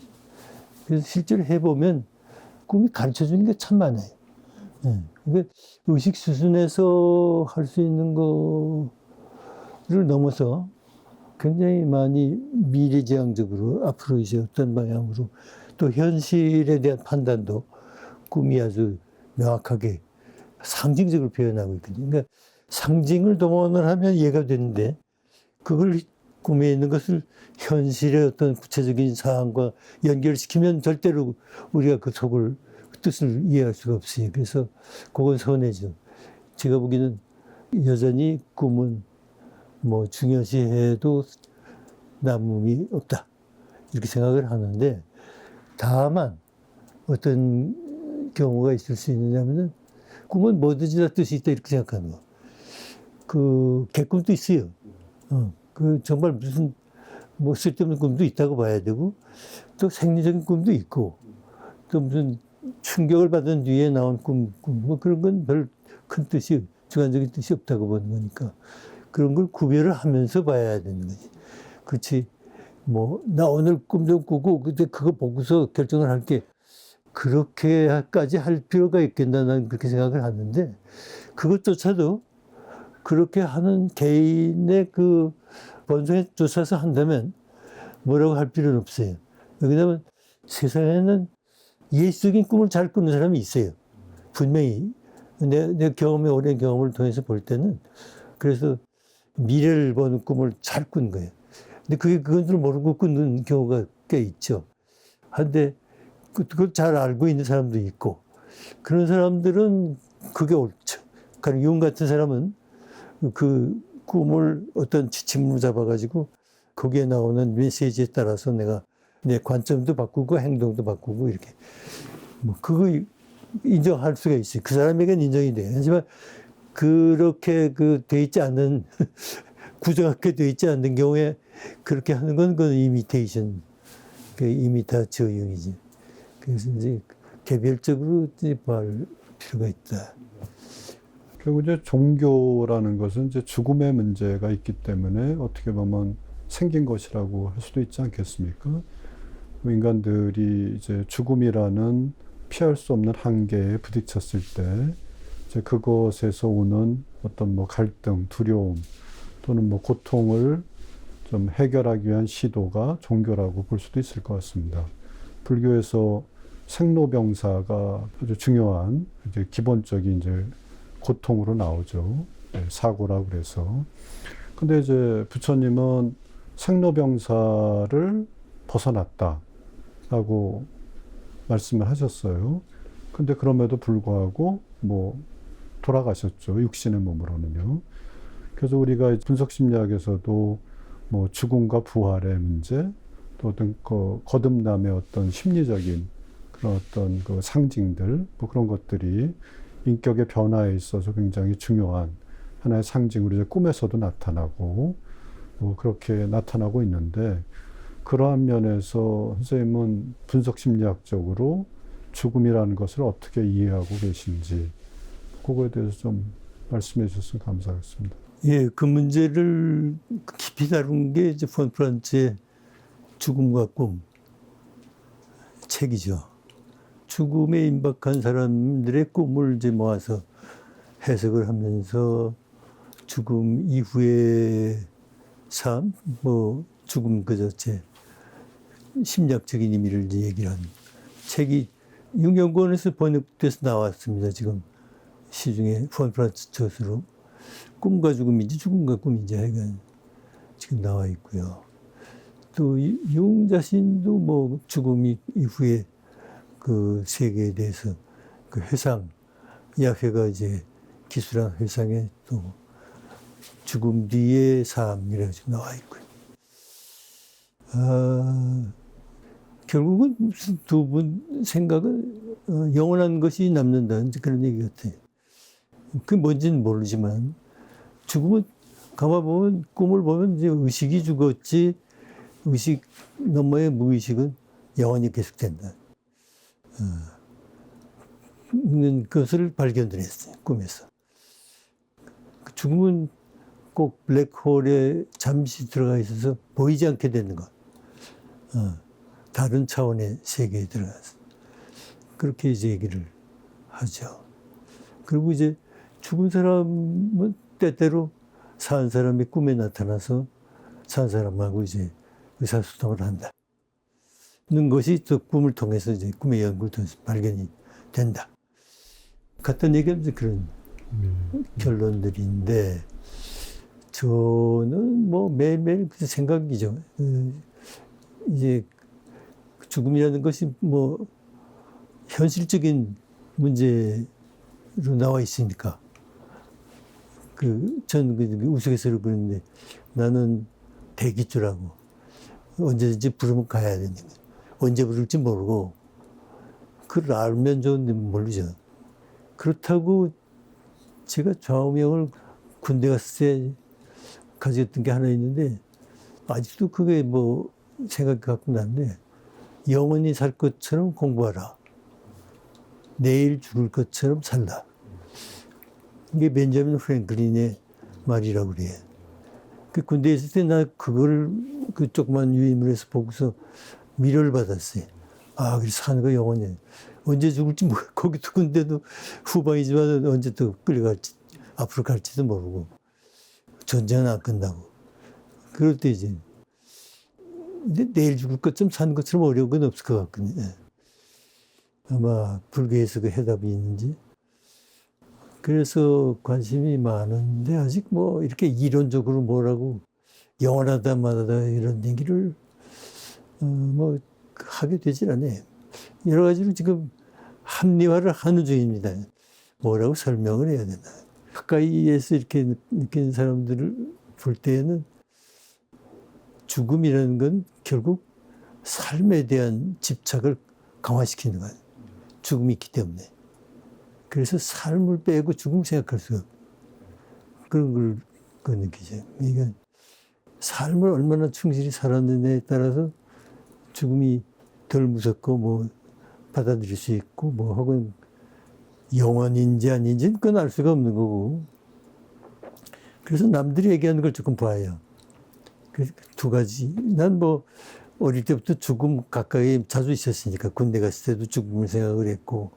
그래서 실제로 해보면 꿈이 가르쳐 주는 게 참 많아요. 그러니까 의식 수준에서 할 수 있는 거를 넘어서 굉장히 많이 미래지향적으로 앞으로 이제 어떤 방향으로 또 현실에 대한 판단도 꿈이 아주 명확하게 상징적으로 표현하고 있거든요. 그러니까 상징을 동원을 하면 이해가 되는데 그걸 꿈에 있는 것을 현실의 어떤 구체적인 사항과 연결시키면 절대로 우리가 그 속을 뜻을 이해할 수가 없어요. 그래서 그건 선해죠. 제가 보기에는 여전히 꿈은 뭐 중요시해도 남음이 없다 이렇게 생각을 하는데, 다만 어떤 경우가 있을 수 있느냐면은 꿈은 뭐든지 다 뜻이 있다 이렇게 생각하는 거. 그 개꿈도 있어요. 그 정말 무슨 뭐 쓸데없는 꿈도 있다고 봐야 되고, 또 생리적인 꿈도 있고, 또 무슨 충격을 받은 뒤에 나온 꿈, 뭐 그런 건 별 큰 뜻이, 주관적인 뜻이 없다고 보는 거니까 그런 걸 구별을 하면서 봐야 되는 거지. 그렇지. 뭐 나 오늘 꿈 좀 꾸고 근데 그거 보고서 결정을 할게, 그렇게까지 할 필요가 있겠나, 나는 그렇게 생각을 하는데, 그것조차도 그렇게 하는 개인의 그 본성에 쫓아서 한다면 뭐라고 할 필요는 없어요. 왜냐하면 세상에는 예시적인 꿈을 잘 꾸는 사람이 있어요. 분명히. 내 경험의 오랜 경험을 통해서 볼 때는, 그래서 미래를 보는 꿈을 잘 꾼 거예요. 근데 그건 줄 모르고 꾸는 경우가 꽤 있죠. 한데 그걸 잘 알고 있는 사람도 있고, 그런 사람들은 그게 옳죠. 그러니까 융 같은 사람은 그 꿈을 어떤 지침으로 잡아가지고 거기에 나오는 메시지에 따라서 내가 내 관점도 바꾸고 행동도 바꾸고 이렇게, 뭐 그거 인정할 수가 있어요. 그 사람에게는 인정이 돼요. 하지만 그렇게 돼 있지 않은 구조하게 돼 있지 않는 경우에 그렇게 하는 건 그건 이미테이션, 이미타치어용이지. 그래서 이제 개별적으로 이제 볼 필요가 있다. 결국 이제 종교라는 것은 이제 죽음의 문제가 있기 때문에 어떻게 보면 생긴 것이라고 할 수도 있지 않겠습니까? 인간들이 이제 죽음이라는 피할 수 없는 한계에 부딪혔을 때 이제 그것에서 오는 어떤 뭐 갈등, 두려움 또는 뭐 고통을 좀 해결하기 위한 시도가 종교라고 볼 수도 있을 것 같습니다. 불교에서 생로병사가 아주 중요한 이제 기본적인 이제 고통으로 나오죠. 네, 사고라고 그래서. 근데 이제 부처님은 생로병사를 벗어났다라고 말씀을 하셨어요. 근데 그럼에도 불구하고 뭐 돌아가셨죠. 육신의 몸으로는요. 그래서 우리가 분석 심리학에서도 뭐 죽음과 부활의 문제, 또 어떤 거듭남의 어떤 심리적인 그런 어떤 그 상징들, 뭐 그런 것들이 인격의 변화에 있어서 굉장히 중요한 하나의 상징으로 이제 꿈에서도 나타나고 뭐 그렇게 나타나고 있는데, 그러한 면에서 선생님은 분석 심리학적으로 죽음이라는 것을 어떻게 이해하고 계신지 그거에 대해서 좀 말씀해 주셨으면 감사하겠습니다. 예, 그 문제를 깊이 다룬 게 이제 폰 프란츠의 죽음과 꿈 책이죠. 죽음에 임박한 사람들의 꿈을 이제 모아서 해석을 하면서 죽음 이후의 삶, 뭐 죽음 그 자체 심리학적인 의미를 이제 얘기를 한 책이 육연구원에서 번역돼서 나왔습니다. 지금 시중에 폰 프란츠 저서로 꿈과 죽음인지 죽음과 꿈인지 하여간 지금 나와 있고요. 또 융 자신도 뭐 죽음 이후에 그 세계에 대해서 그 회상, 야훼가 이제 기술한 회상에 또 죽음 뒤의 삶이라고 지금 나와 있고요. 결국은 무슨 두 분 생각은 영원한 것이 남는다. 이제 그런 얘기 같아요. 그게 뭔지는 모르지만 죽음은 가만 보면 꿈을 보면 이제 의식이 죽었지 의식 너머의 무의식은 영원히 계속된다. 는 것을 발견을 했어요. 꿈에서. 죽음은 꼭 블랙홀에 잠시 들어가 있어서 보이지 않게 되는 것. 다른 차원의 세계에 들어가서. 그렇게 이제 얘기를 하죠. 그리고 이제 죽은 사람은 때때로 산 사람의 꿈에 나타나서 산 사람하고 이제 의사소통을 한다. 는 것이 또 꿈을 통해서 이제 꿈의 연구를 통해서 발견이 된다. 같은 얘기하면서 그런 결론들인데 저는 뭐 매일매일 그 생각이죠. 이제 죽음이라는 것이 뭐 현실적인 문제로 나와 있으니까 저는 우스갯소리로 그러는데 나는 대기줄하고 언제든지 부르면 가야 되는 거예요. 언제 부를지 모르고 그걸 알면 좋은데 모르죠. 그렇다고 제가 좌우명을 군대 갔을 때 가졌던 게 하나 있는데 아직도 그게 뭐 생각이 갖고 났는데 영원히 살 것처럼 공부하라. 내일 죽을 것처럼 살라. 이게 벤자민 프랭클린의 말이라고 그래요. 그 군대에 있을 때 나 그걸 그 조그만 유인물에서 보고서 위로를 받았어요. 아, 그래서 사는 거 영원히. 언제 죽을지 거기도 군대도 후방이지만 언제 또 끌려갈지, 앞으로 갈지도 모르고. 전쟁은 안 끝나고. 그럴 때 이제, 근데 내일 죽을 것처럼 사는 것처럼 어려운 건 없을 것 같거든요. 아마 불교에서 그 해답이 있는지. 그래서 관심이 많은데 아직 뭐 이렇게 이론적으로 뭐라고 영원하다 마다 이런 얘기를 뭐 하게 되질 않아요. 여러 가지로 지금 합리화를 하는 중입니다. 뭐라고 설명을 해야 되나. 가까이에서 이렇게 느끼는 사람들을 볼 때에는 죽음이라는 건 결국 삶에 대한 집착을 강화시키는 거예요. 죽음이 있기 때문에. 그래서 삶을 빼고 죽음 생각할 수가 없어요. 그런 걸 느끼죠. 그러니까 삶을 얼마나 충실히 살았느냐에 따라서 죽음이 덜 무섭고 뭐 받아들일 수 있고 뭐 혹은 영원인지 아닌지는 그건 알 수가 없는 거고. 그래서 남들이 얘기하는 걸 조금 봐요. 그래서 두 가지. 난 뭐 어릴 때부터 죽음 가까이 자주 있었으니까 군대 갔을 때도 죽음을 생각을 했고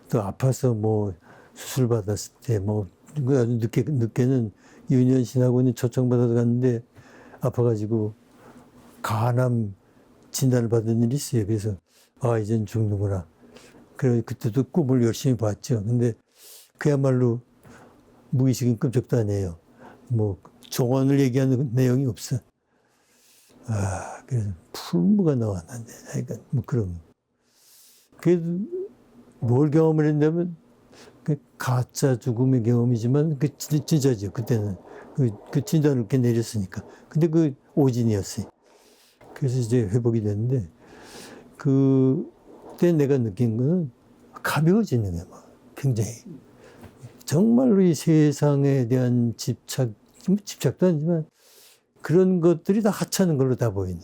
또 아파서 뭐 수술 받았을 때 뭐 아주 늦게는 유년신학원에 초청받아서 갔는데 아파가지고 간암 진단을 받은 일이 있어요. 그래서 아 이젠 죽는구나. 그래 그때도 꿈을 열심히 봤죠. 근데 그야말로 무의식인 끔찍도 아니에요. 뭐 종언을 얘기하는 내용이 없어. 아 그래서 풀무가 나왔는데 하여간 뭐 그런. 그래도 뭘 경험을 했냐면 그 가짜 죽음의 경험이지만 그 진짜죠. 그때는 그 진단을 이렇게 내렸으니까. 근데 그 오진이었어요. 그래서 이제 회복이 됐는데 그때 내가 느낀 거는 가벼워지는 거야. 막 굉장히 정말로 이 세상에 대한 집착도 아니지만 그런 것들이 다 하찮은 걸로 다 보이는.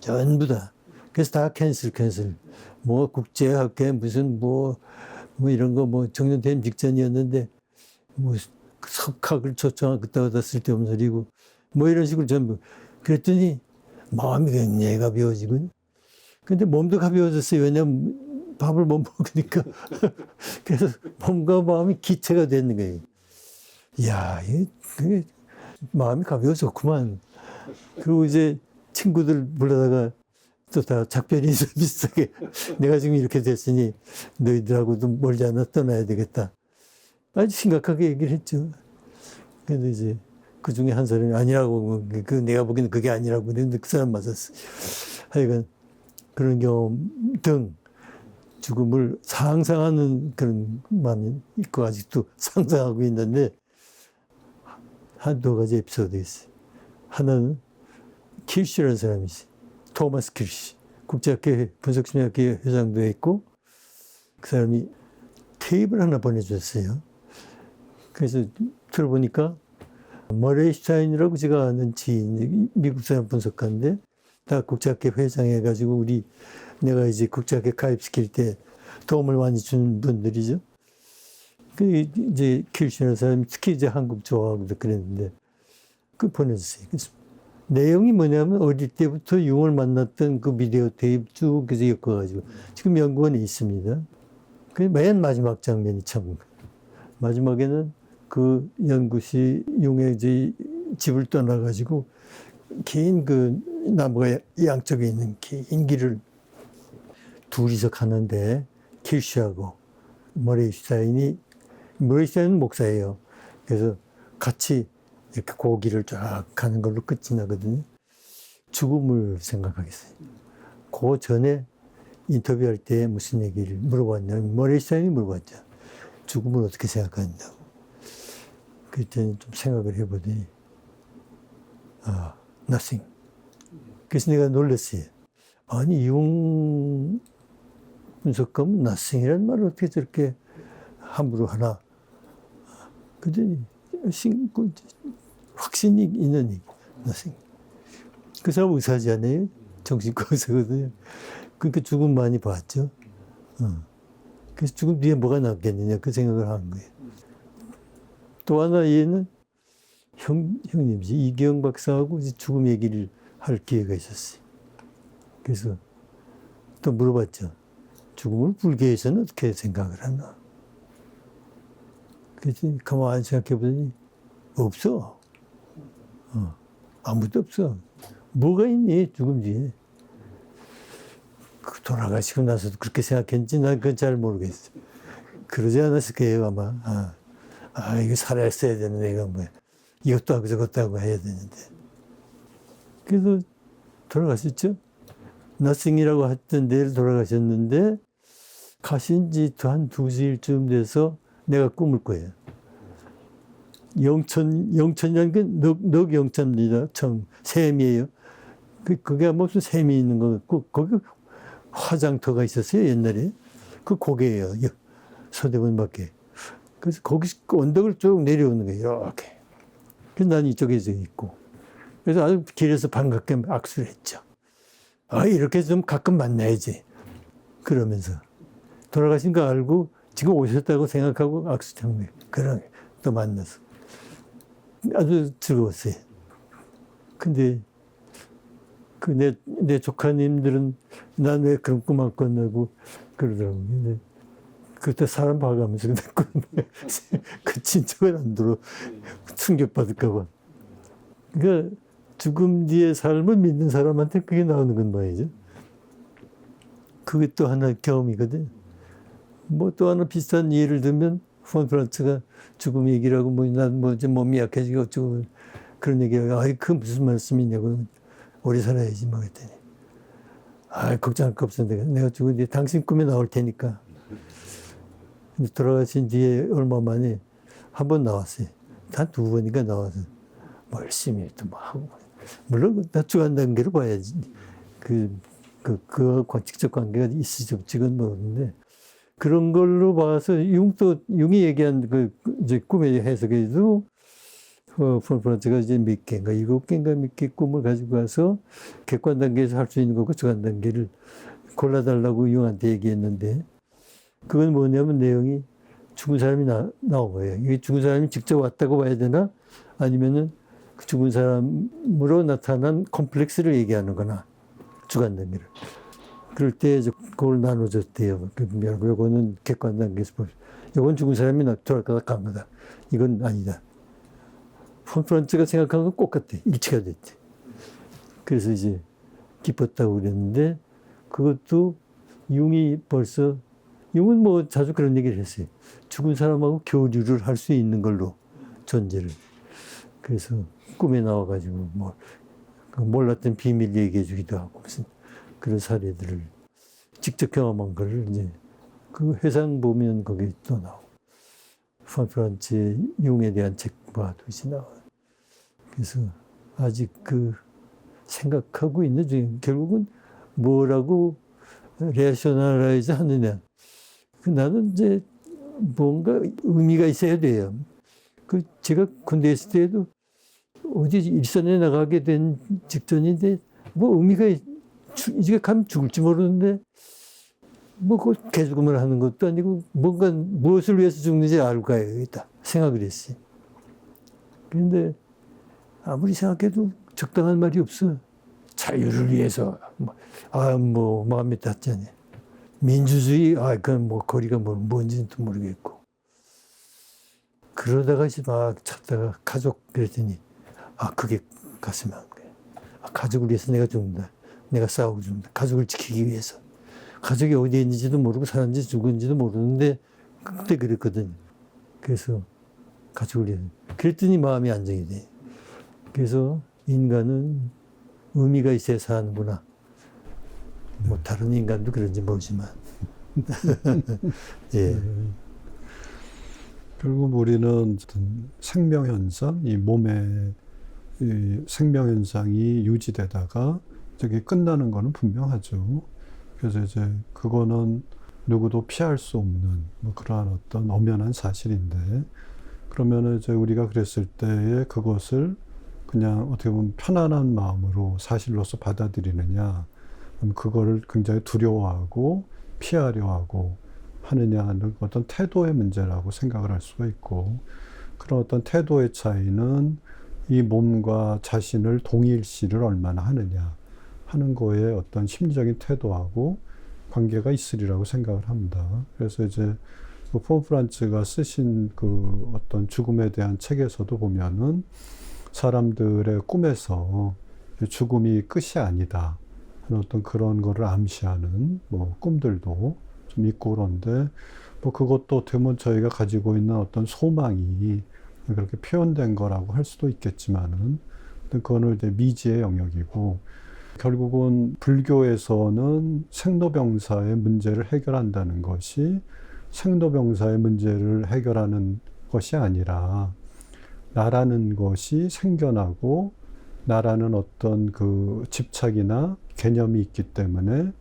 전부 다. 그래서 다 캔슬. 뭐 국제학회 무슨 뭐 이런 거 뭐 정년퇴임 직전이었는데 뭐 석학을 초청한 그따가 쓸데없는 소리고 뭐 이런 식으로 전부. 그랬더니 마음이 굉장히 가벼워지고 근데 몸도 가벼워졌어요. 왜냐면 밥을 못 먹으니까. 그래서 몸과 마음이 기체가 되는 거예요. 이야, 그게 마음이 가벼워졌구만. 그리고 이제 친구들 불러다가 또 다 작별이 비슷하게 내가 지금 이렇게 됐으니 너희들하고도 멀지 않아 떠나야 되겠다. 아주 심각하게 얘기를 했죠. 그래도 이제 그 중에 한 사람이 아니라고, 그 내가 보기에는 그게 아니라고 그랬는데 그 사람 맞았어. 하여간 그런 경험 등 죽음을 상상하는 그런 마음이 있고 아직도 상상하고 있는데 한두 가지 에피소드 있어요. 하나는 킬시라는 사람이 있어요. 토마스 킬시. 국제학회 분석심리학회 회장도 했고 그 사람이 테이프를 하나 보내줬어요. 그래서 들어보니까 머레이 슈타인이라고 제가 아는 지인, 미국 사람 분석가인데 다 국제학회 회장 해가지고 내가 이제 국제학회 가입시킬 때 도움을 많이 준 분들이죠. 그 이제 킬시라는 사람이 특히 이제 한국 좋아하고 그랬는데 그 보내줬어요. 그래서 내용이 뭐냐면 어릴 때부터 융을 만났던 그 비디오 테이프 쭉 그래서 엮어가지고 지금 연구원에 있습니다. 그 맨 마지막 장면이 참 마지막에는 그 연구시 융의 이제 집을 떠나가지고 긴 그 나무가 양쪽에 있는 긴 길을 둘이서 가는데 킬시하고 머레이 슈타인은 목사예요. 그래서 같이 이렇게 고기를 쫙 가는 걸로 끝이 나거든요. 죽음을 생각하겠어요. 그 전에 인터뷰할 때 무슨 얘기를 물어봤냐면 머레이 슈타인이 물어봤죠. 죽음을 어떻게 생각한다고. 그랬더니 좀 생각을 해보더니 nothing. 그래서 내가 놀랐어요. 아니 융 분석가면 nothing이라는 말을 어떻게 저렇게 함부로 하나. 그랬더니 확신이 있는 얘기. nothing. 그 사람 의사잖아요. 정신과 의사거든요. 그러니까 죽음 많이 봤죠. 그래서 죽음 뒤에 뭐가 남겠느냐 그 생각을 한 거예요. 또 하나 얘는 형님이지 이기영 박사하고 이제 죽음 얘기를 할 기회가 있었어요. 그래서 또 물어봤죠. 죽음을 불교에서는 어떻게 생각을 하나? 그랬더니 가만히 생각해보더니 없어. 아무도 없어. 뭐가 있니 죽음 뒤에? 돌아가시고 나서도 그렇게 생각했는지 난 그건 잘 모르겠어. 그러지 않았을 거예요 아마. 이거 살아있어야 되는 애가 뭐야. 이것도 하고 저것도 하고 해야 되는데. 그래서 돌아가셨죠. 나싱이라고 했던 데를 돌아가셨는데 가신 지 한 2주일쯤 돼서 내가 꿈을 꿔요. 영천이라는 게 넉영천입니다. 샘이에요. 그게 무슨 샘이 있는 것 같고 거기 화장터가 있었어요 옛날에. 그 고개예요. 서대문 밖에. 그래서 거기 언덕을 쭉 내려오는 거예요. 이렇게. 그래서 난 이쪽에 있고. 그래서 아주 길에서 반갑게 악수를 했죠. 이렇게 좀 가끔 만나야지. 그러면서 돌아가신 거 알고 지금 오셨다고 생각하고 악수한 거예요. 그러게 또 만나서 아주 즐거웠어요. 근데 그 내 조카님들은 난 왜 그런 꿈 안 꿨냐고 그러더라고요. 근데 그때 사람 봐가면서 그 친척은 안 들어 충격받을까 봐. 그러니까 죽음 뒤의 삶을 믿는 사람한테 그게 나오는 건 말이죠. 그게 또 하나 경험이거든. 뭐 또 하나 비슷한 예를 들면 폰 프란츠가 죽음 얘기라고 난 몸이 약해지고 어쩌고 그런 얘기하고 그 무슨 말씀이냐고 오래 살아야지 뭐 했더니 걱정할 거 없어 내가 죽은 뒤에 당신 꿈에 나올 테니까. 근데 돌아가신 뒤에 얼마 만에 한 번 나왔어요. 한 2번인가 나와서 뭐 열심히 또 뭐 하고 물론 나중한 단계로 봐야지 그와 직접 관계가 있을지 없지는 모르는데 그런 걸로 봐서 융이 얘기한 이제 꿈의 해석에도 폰프란츠가 이제 몇 개인가, 7개인가 몇 개 꿈을 가지고 와서 객관 단계에서 할 수 있는 거고 주관 단계를 골라달라고 융한테 얘기했는데, 그건 뭐냐면 내용이 죽은 사람이 나온 거예요. 이게 죽은 사람이 직접 왔다고 봐야 되나? 아니면은 그 죽은 사람으로 나타난 컴플렉스를 얘기하는 거나, 주관 단계를. 그럴 때 그걸 나눠줬대요. 요거는 객관 단계에서 볼 수. 요건 죽은 사람이 돌아가다 간 거다. 이건 아니다. 폰프란츠가 생각한 건 똑같아. 일치가 됐대. 그래서 이제 기뻤다고 그랬는데, 그것도 융이 벌써, 융은 뭐 자주 그런 얘기를 했어요. 죽은 사람하고 교류를 할 수 있는 걸로, 존재를. 그래서 꿈에 나와가지고 뭐 몰랐던 비밀 얘기해 주기도 하고 무슨 그런 사례들을 직접 경험한 거를 이제 그 회상 보면 거기 또 나오고 폰프란츠의 융에 대한 책과도 이제 나와요. 그래서 아직 그 생각하고 있는 중에 결국은 뭐라고 레셔널라이즈 하느냐. 나는 이제 뭔가 의미가 있어야 돼요. 제가 군대 있을 때에도 어디 일선에 나가게 된 직전인데, 뭐 의미가, 이제 가면 죽을지 모르는데, 뭐 그 개죽음을 하는 것도 아니고, 뭔가 무엇을 위해서 죽는지 알고야겠다 생각을 했어요. 그런데 아무리 생각해도 적당한 말이 없어. 자유를 위해서, 뭐 마음에 닿지 않냐. 민주주의, 그건 뭐 거리가 뭔지도 모르겠고. 그러다가 이제 막 찾다가 가족 그랬더니, 그게 가슴에 한 거예요. 가족을 위해서 내가 죽는다. 내가 싸우고 죽는다. 가족을 지키기 위해서. 가족이 어디에 있는지도 모르고 살았는지 죽은지도 모르는데 그때 그랬거든요. 그래서 가족을 위해서. 그랬더니 마음이 안정이 돼. 그래서 인간은 의미가 있어야 사는구나. 뭐 다른 인간도 그런지 모르지만. 예. 결국 우리는 생명현상, 이 몸의 이 생명현상이 유지되다가 저게 끝나는 거는 분명하죠. 그래서 이제 그거는 누구도 피할 수 없는 뭐 그러한 어떤 엄연한 사실인데, 그러면은 이제 우리가 그랬을 때에 그것을 그냥 어떻게 보면 편안한 마음으로 사실로서 받아들이느냐, 그거를 굉장히 두려워하고 피하려 하고 하느냐는 어떤 태도의 문제라고 생각을 할 수가 있고, 그런 어떤 태도의 차이는 이 몸과 자신을 동일시를 얼마나 하느냐 하는 거에 어떤 심리적인 태도하고 관계가 있으리라고 생각을 합니다. 그래서 이제 폰프란츠가 쓰신 그 어떤 죽음에 대한 책에서도 보면은 사람들의 꿈에서 죽음이 끝이 아니다 하는 어떤 그런 거를 암시하는 뭐 꿈들도 좀 있고, 그런데 뭐 그것도 어떻게 보면 저희가 가지고 있는 어떤 소망이 그렇게 표현된 거라고 할 수도 있겠지만은, 그거는 이제 미지의 영역이고, 결국은 불교에서는 생로병사의 문제를 해결한다는 것이 생로병사의 문제를 해결하는 것이 아니라, 나라는 것이 생겨나고 나라는 어떤 그 집착이나 개념이 있기 때문에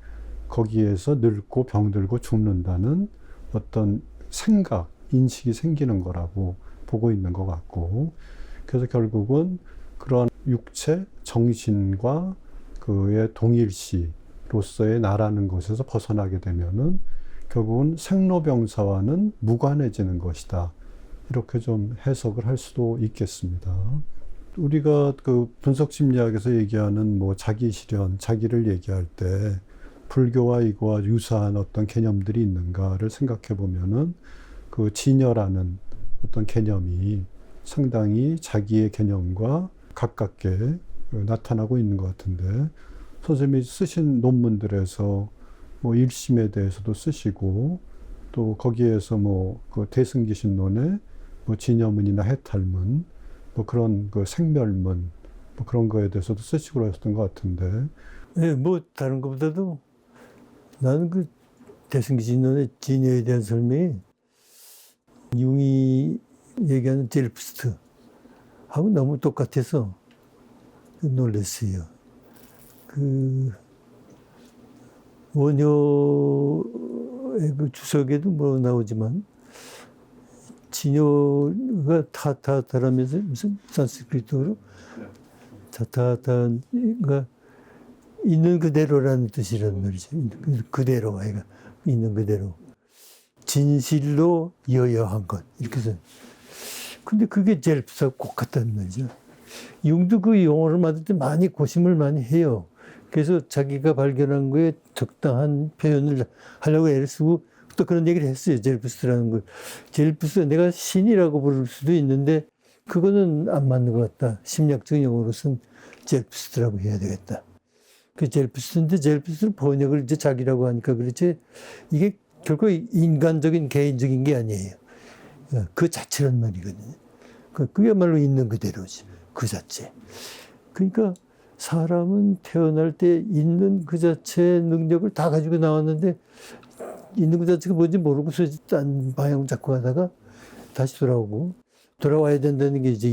거기에서 늙고 병들고 죽는다는 어떤 생각, 인식이 생기는 거라고 보고 있는 것 같고, 그래서 결국은 그런 육체, 정신과 그의 동일시로서의 나라는 것에서 벗어나게 되면은 결국은 생로병사와는 무관해지는 것이다. 이렇게 좀 해석을 할 수도 있겠습니다. 우리가 그 분석심리학에서 얘기하는 뭐 자기 실현, 자기를 얘기할 때 불교와 이거와 유사한 어떤 개념들이 있는가를 생각해 보면은 그 진여라는 어떤 개념이 상당히 자기의 개념과 가깝게 나타나고 있는 것 같은데, 선생님이 쓰신 논문들에서 뭐 일심에 대해서도 쓰시고, 또 거기에서 뭐 그 대승기신론의 뭐 진여문이나 해탈문, 뭐 그런 그 생멸문, 뭐 그런 거에 대해서도 쓰시고 그러셨던 것 같은데. 네, 뭐 다른 것보다도 나는 그 대승기신론의 진여에 대한 설명이 융이 얘기하는 젤프스트 하고 너무 똑같아서 놀랐어요. 그 원효의 그 주석에도 뭐 나오지만 진요가 타타타라면서 무슨 산스크리트어로 타타타가 있는 그대로라는 뜻이란 말이죠. 그대로 아이가 있는 그대로 진실로 여여한 것 이렇게 해서. 근데 그게 젤프스하고 꼭 같다는 말이죠. 융도 그 용어를 만들 때 많이 고심을 많이 해요. 그래서 자기가 발견한 거에 적당한 표현을 하려고 애를 쓰고 또 그런 얘기를 했어요. 젤프스라는 걸. 젤프스 내가 신이라고 부를 수도 있는데 그거는 안 맞는 것 같다. 심리학적인 용어로서는 젤프스라고 해야 되겠다. 그 젤프스인데 젤프스를 번역을 이제 자기라고 하니까 그렇지 이게 결코 인간적인 개인적인 게 아니에요. 그 자체란 말이거든요. 그야말로 있는 그대로지. 그 자체. 그러니까 사람은 태어날 때 있는 그 자체의 능력을 다 가지고 나왔는데 있는 그 자체가 뭔지 모르고서 딴 방향 잡고 가다가 다시 돌아오고 돌아와야 된다는 게 이제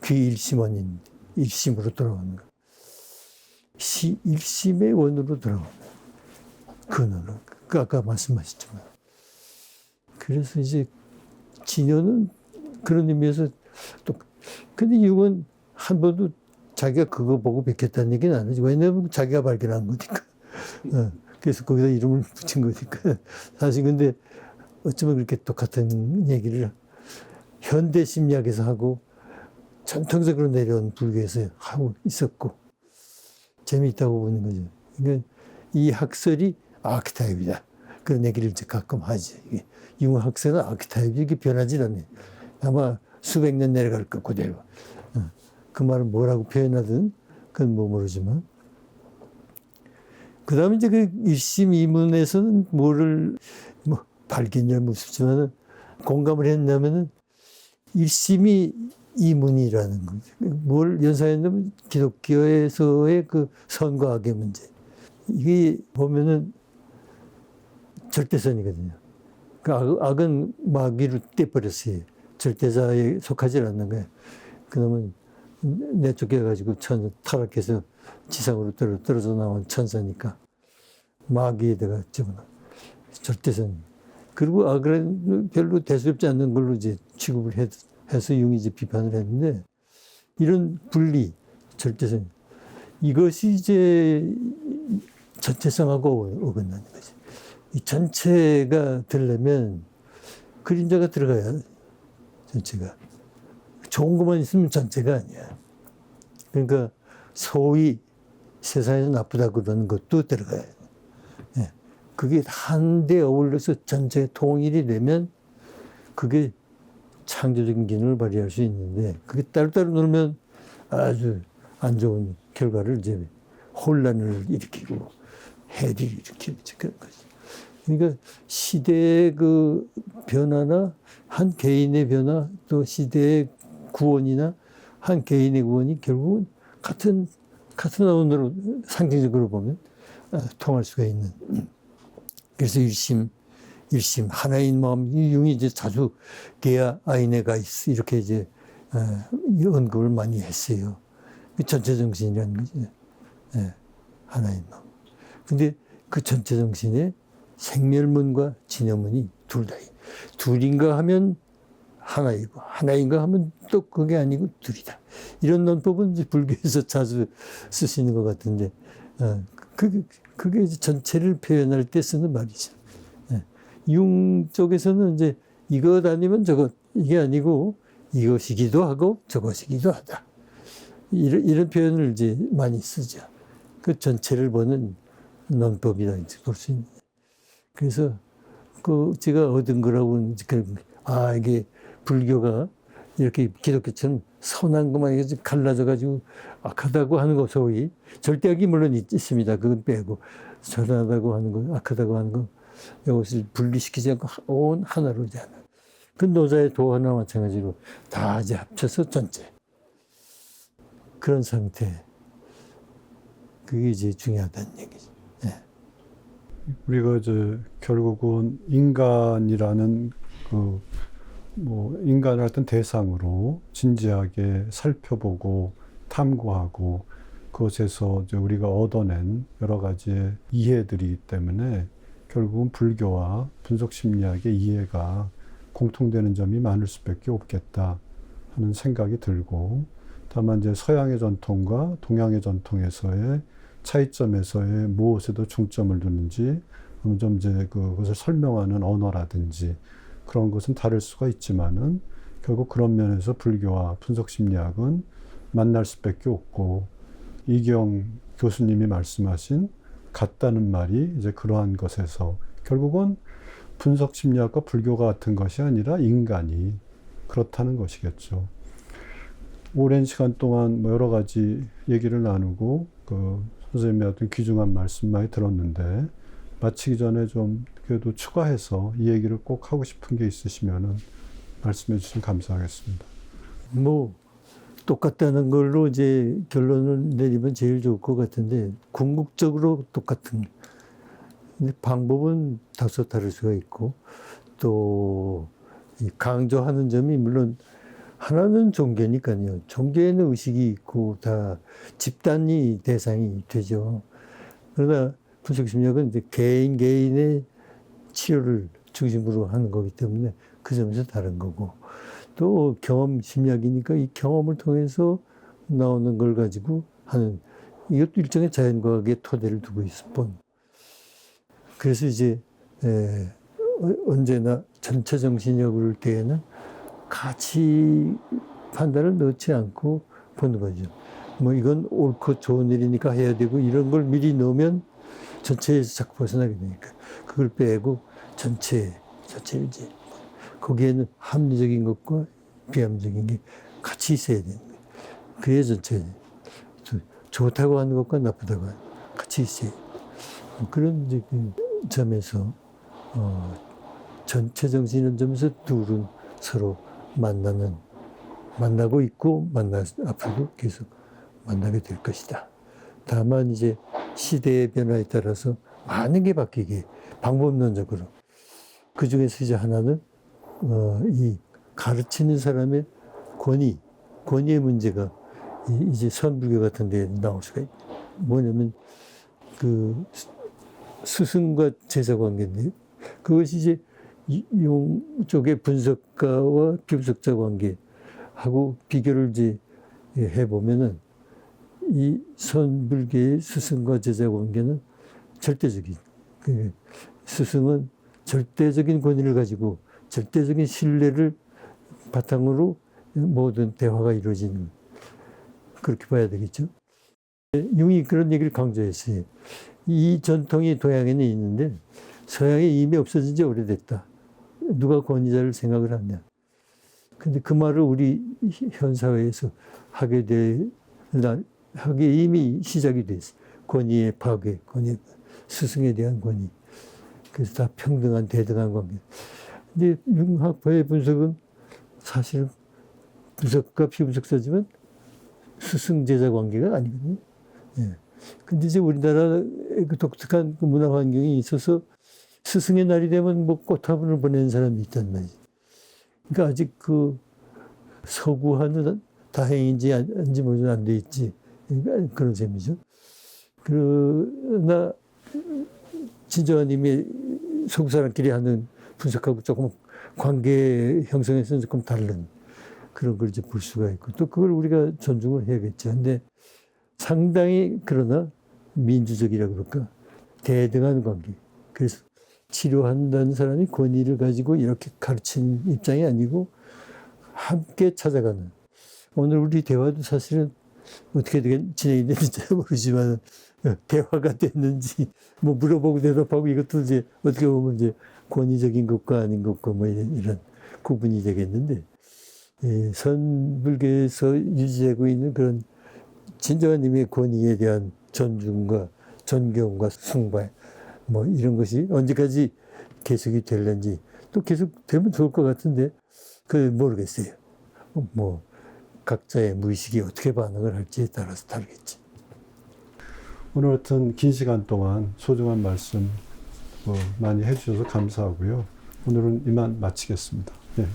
귀일심원인 일심으로 돌아오는 거. 일심의 원으로 돌아오는 근원으로. 그 아까 말씀하셨지만. 그래서 이제 진여는 그런 의미에서 또 근데 이건 한 번도 자기가 그거 보고 베꼈다는 얘기는 안 하지. 왜냐면 자기가 발견한 거니까. 그래서 거기다 이름을 붙인 거니까. 사실 근데 어쩌면 그렇게 똑같은 얘기를 현대 심리학에서 하고 전통적으로 내려온 불교에서 하고 있었고 재미있다고 보는 거죠. 그러니까 이 학설이 아키타입이다. 그런 얘기를 이제 가끔 하지. 융 학설은 아키타입이 이게 변하지 않네. 아마 수백 년 내려갈 거 그대로. 그 말을 뭐라고 표현하든 그건 뭐 모르지만. 그 다음에 이제 그 일심 이문에서는 뭐를 뭐 발견이라 무섭지만은 공감을 했냐면은 일심이 이문이라는 거죠. 뭘 연상했냐면 기독교에서의 그 선과 악의 문제. 이게 보면은 절대선이거든요. 그 악은 마귀로 떼버렸어요. 절대자에 속하지 않는 거예요. 그러면 내쫓겨가지고 타락해서 지상으로 떨어져 나온 천사니까 마귀에다가 집어넣어. 절대선. 그리고 악은 별로 대수롭지 않는 걸로 이제 취급을 해서 융이 이제 비판을 했는데 이런 분리, 절대선. 이것이 이제 전체성하고 어긋나는 거지. 이 전체가 되려면 그림자가 들어가야 전체가. 좋은 것만 있으면 전체가 아니야. 그러니까 소위 세상에서 나쁘다 그러는 것도 들어가야 돼. 예. 그게 한데 어울려서 전체 통일이 되면 그게 창조적인 기능을 발휘할 수 있는데 그게 따로따로 놀면 아주 안 좋은 결과를 이제 혼란을 일으키고 해를 일으키고 그런 거죠. 그러니까 시대의 그 변화나 한 개인의 변화 또 시대의 구원이나 한 개인의 구원이 결국은 같은 원으로 상징적으로 보면 통할 수가 있는. 그래서 일심 하나인 마음 융이 이제 자주 게야 아이네가이스 이렇게 이제 언급을 많이 했어요. 전체 정신이라는 거죠. 하나인 마음. 근데 그 전체 정신에 생멸문과 진여문이 둘인가 하면 하나인가 하면 또 그게 아니고 둘이다. 이런 논법은 이제 불교에서 자주 쓰시는 것 같은데, 그게 이제 전체를 표현할 때 쓰는 말이죠. 융 쪽에서는 이제 이것 아니면 저것, 이게 아니고 이것이기도 하고 저것이기도 하다. 이런 표현을 이제 많이 쓰죠. 그 전체를 보는 논법이다, 이제 볼 수 있는. 그래서 그 제가 얻은 거라고 이게 불교가 이렇게 기독교처럼 선한 것만 이렇게 갈라져가지고 악하다고 하는 거 소위 절대악이 물론 있습니다. 그건 빼고 선하다고 하는 거, 악하다고 하는 거 이것을 분리시키지 않고 온 하나로 이제 하나. 그 노자의 도화나 마찬가지로 다 이제 합쳐서 전체 그런 상태. 그게 이제 중요하다는 얘기죠. 우리가 이제 결국은 인간이라는 인간을 어떤 대상으로 진지하게 살펴보고 탐구하고 그것에서 이제 우리가 얻어낸 여러 가지 이해들이기 때문에 결국은 불교와 분석 심리학의 이해가 공통되는 점이 많을 수밖에 없겠다 하는 생각이 들고, 다만 이제 서양의 전통과 동양의 전통에서의 차이점에서의 무엇에도 중점을 두는지, 좀 이제 그것을 설명하는 언어라든지 그런 것은 다를 수가 있지만은, 결국 그런 면에서 불교와 분석심리학은 만날 수밖에 없고, 이경 교수님이 말씀하신 같다는 말이 이제 그러한 것에서 결국은 분석심리학과 불교가 같은 것이 아니라 인간이 그렇다는 것이겠죠. 오랜 시간 동안 뭐 여러 가지 얘기를 나누고 선생님의 어떤 귀중한 말씀 많이 들었는데, 마치기 전에 좀 그래도 추가해서 이 얘기를 꼭 하고 싶은 게 있으시면은 말씀해 주시면 감사하겠습니다. 뭐 똑같다는 걸로 이제 결론을 내리면 제일 좋을 것 같은데, 궁극적으로 똑같은, 근데 방법은 다소 다를 수가 있고, 또 강조하는 점이 물론 하나는 종교니까요. 종교에는 의식이 있고 다 집단이 대상이 되죠. 그러나 분석심리학은 이제 개인의 치료를 중심으로 하는 거기 때문에 그 점에서 다른 거고, 또 경험 심리학이니까 이 경험을 통해서 나오는 걸 가지고 하는, 이것도 일종의 자연과학의 토대를 두고 있을 뿐. 그래서 이제 언제나 전체 정신이라고 그럴 때에는 같이 판단을 넣지 않고 보는 거죠. 뭐 이건 옳고 좋은 일이니까 해야 되고 이런 걸 미리 넣으면 전체에서 자꾸 벗어나게 되니까 그걸 빼고 전체를 이제 거기에는 합리적인 것과 비합리적인 게 같이 있어야 되는 거예요. 그래야 전체, 좋다고 하는 것과 나쁘다고 하는 것 같이 있어야 돼요. 그런 이제 그 점에서 전체 정신이라는 점에서 둘은 서로 만나고 있고 앞으로도 계속 만나게 될 것이다. 다만 이제 시대의 변화에 따라서 많은 게 바뀌게 방법론적으로, 그 중에서 이제 하나는 이 가르치는 사람의 권위의 문제가 이제 선불교 같은 데 나올 수가 있고, 뭐냐면 그 스승과 제자 관계인데요. 그것이 이제 용 쪽의 분석가와 비분석자 관계하고 비교를 이제 해보면은, 이 선불교의 스승과 제자 관계는 절대적인, 스승은 절대적인 권위를 가지고 절대적인 신뢰를 바탕으로 모든 대화가 이루어지는, 그렇게 봐야 되겠죠. 융이 그런 얘기를 강조했어요. 이 전통이 동양에는 있는데 서양에 이미 없어진 지 오래됐다. 누가 권위자를 생각을 하냐. 근데 그 말을 우리 현 사회에서 하게 이미 시작이 됐어요. 권위의 파괴, 스승에 대한 권위. 그래서 다 평등한, 대등한 관계. 근데 융학파의 분석은 사실 분석과 비분석자지만 스승-제자 관계가 아니거든요. 예. 근데 이제 우리나라의 그 독특한 그 문화 환경이 있어서 스승의 날이 되면 뭐 꽃화분을 보내는 사람이 있단 말이죠. 그러니까 아직 그 서구화는 다행인지 아닌지 모르겠는데 안 돼 있지. 그러니까 그런 셈이죠. 그러나 진저하님이 서구 사람끼리 하는 분석하고 조금 관계 형성에서는 조금 다른 그런 걸 이제 볼 수가 있고, 또 그걸 우리가 존중을 해야겠죠. 근데 상당히 그러나 민주적이라 그럴까, 대등한 관계. 그래서 치료한다는 사람이 권위를 가지고 이렇게 가르치는 입장이 아니고 함께 찾아가는. 오늘 우리 대화도 사실은 어떻게 진행이 되는지 모르지만 대화가 됐는지 뭐 물어보고 대답하고, 이것도 이제 어떻게 보면 이제 권위적인 것과 아닌 것과 뭐 이런 구분이 되겠는데, 선불교에서 유지하고 있는 그런 진저하님의 권위에 대한 존중과 존경과 숭발, 뭐 이런 것이 언제까지 계속이 될는지, 또 계속 되면 좋을 것 같은데 모르겠어요. 뭐 각자의 무의식이 어떻게 반응을 할지에 따라서 다르겠지. 오늘 하여튼 긴 시간 동안 소중한 말씀 많이 해주셔서 감사하고요. 오늘은 이만 마치겠습니다. 네.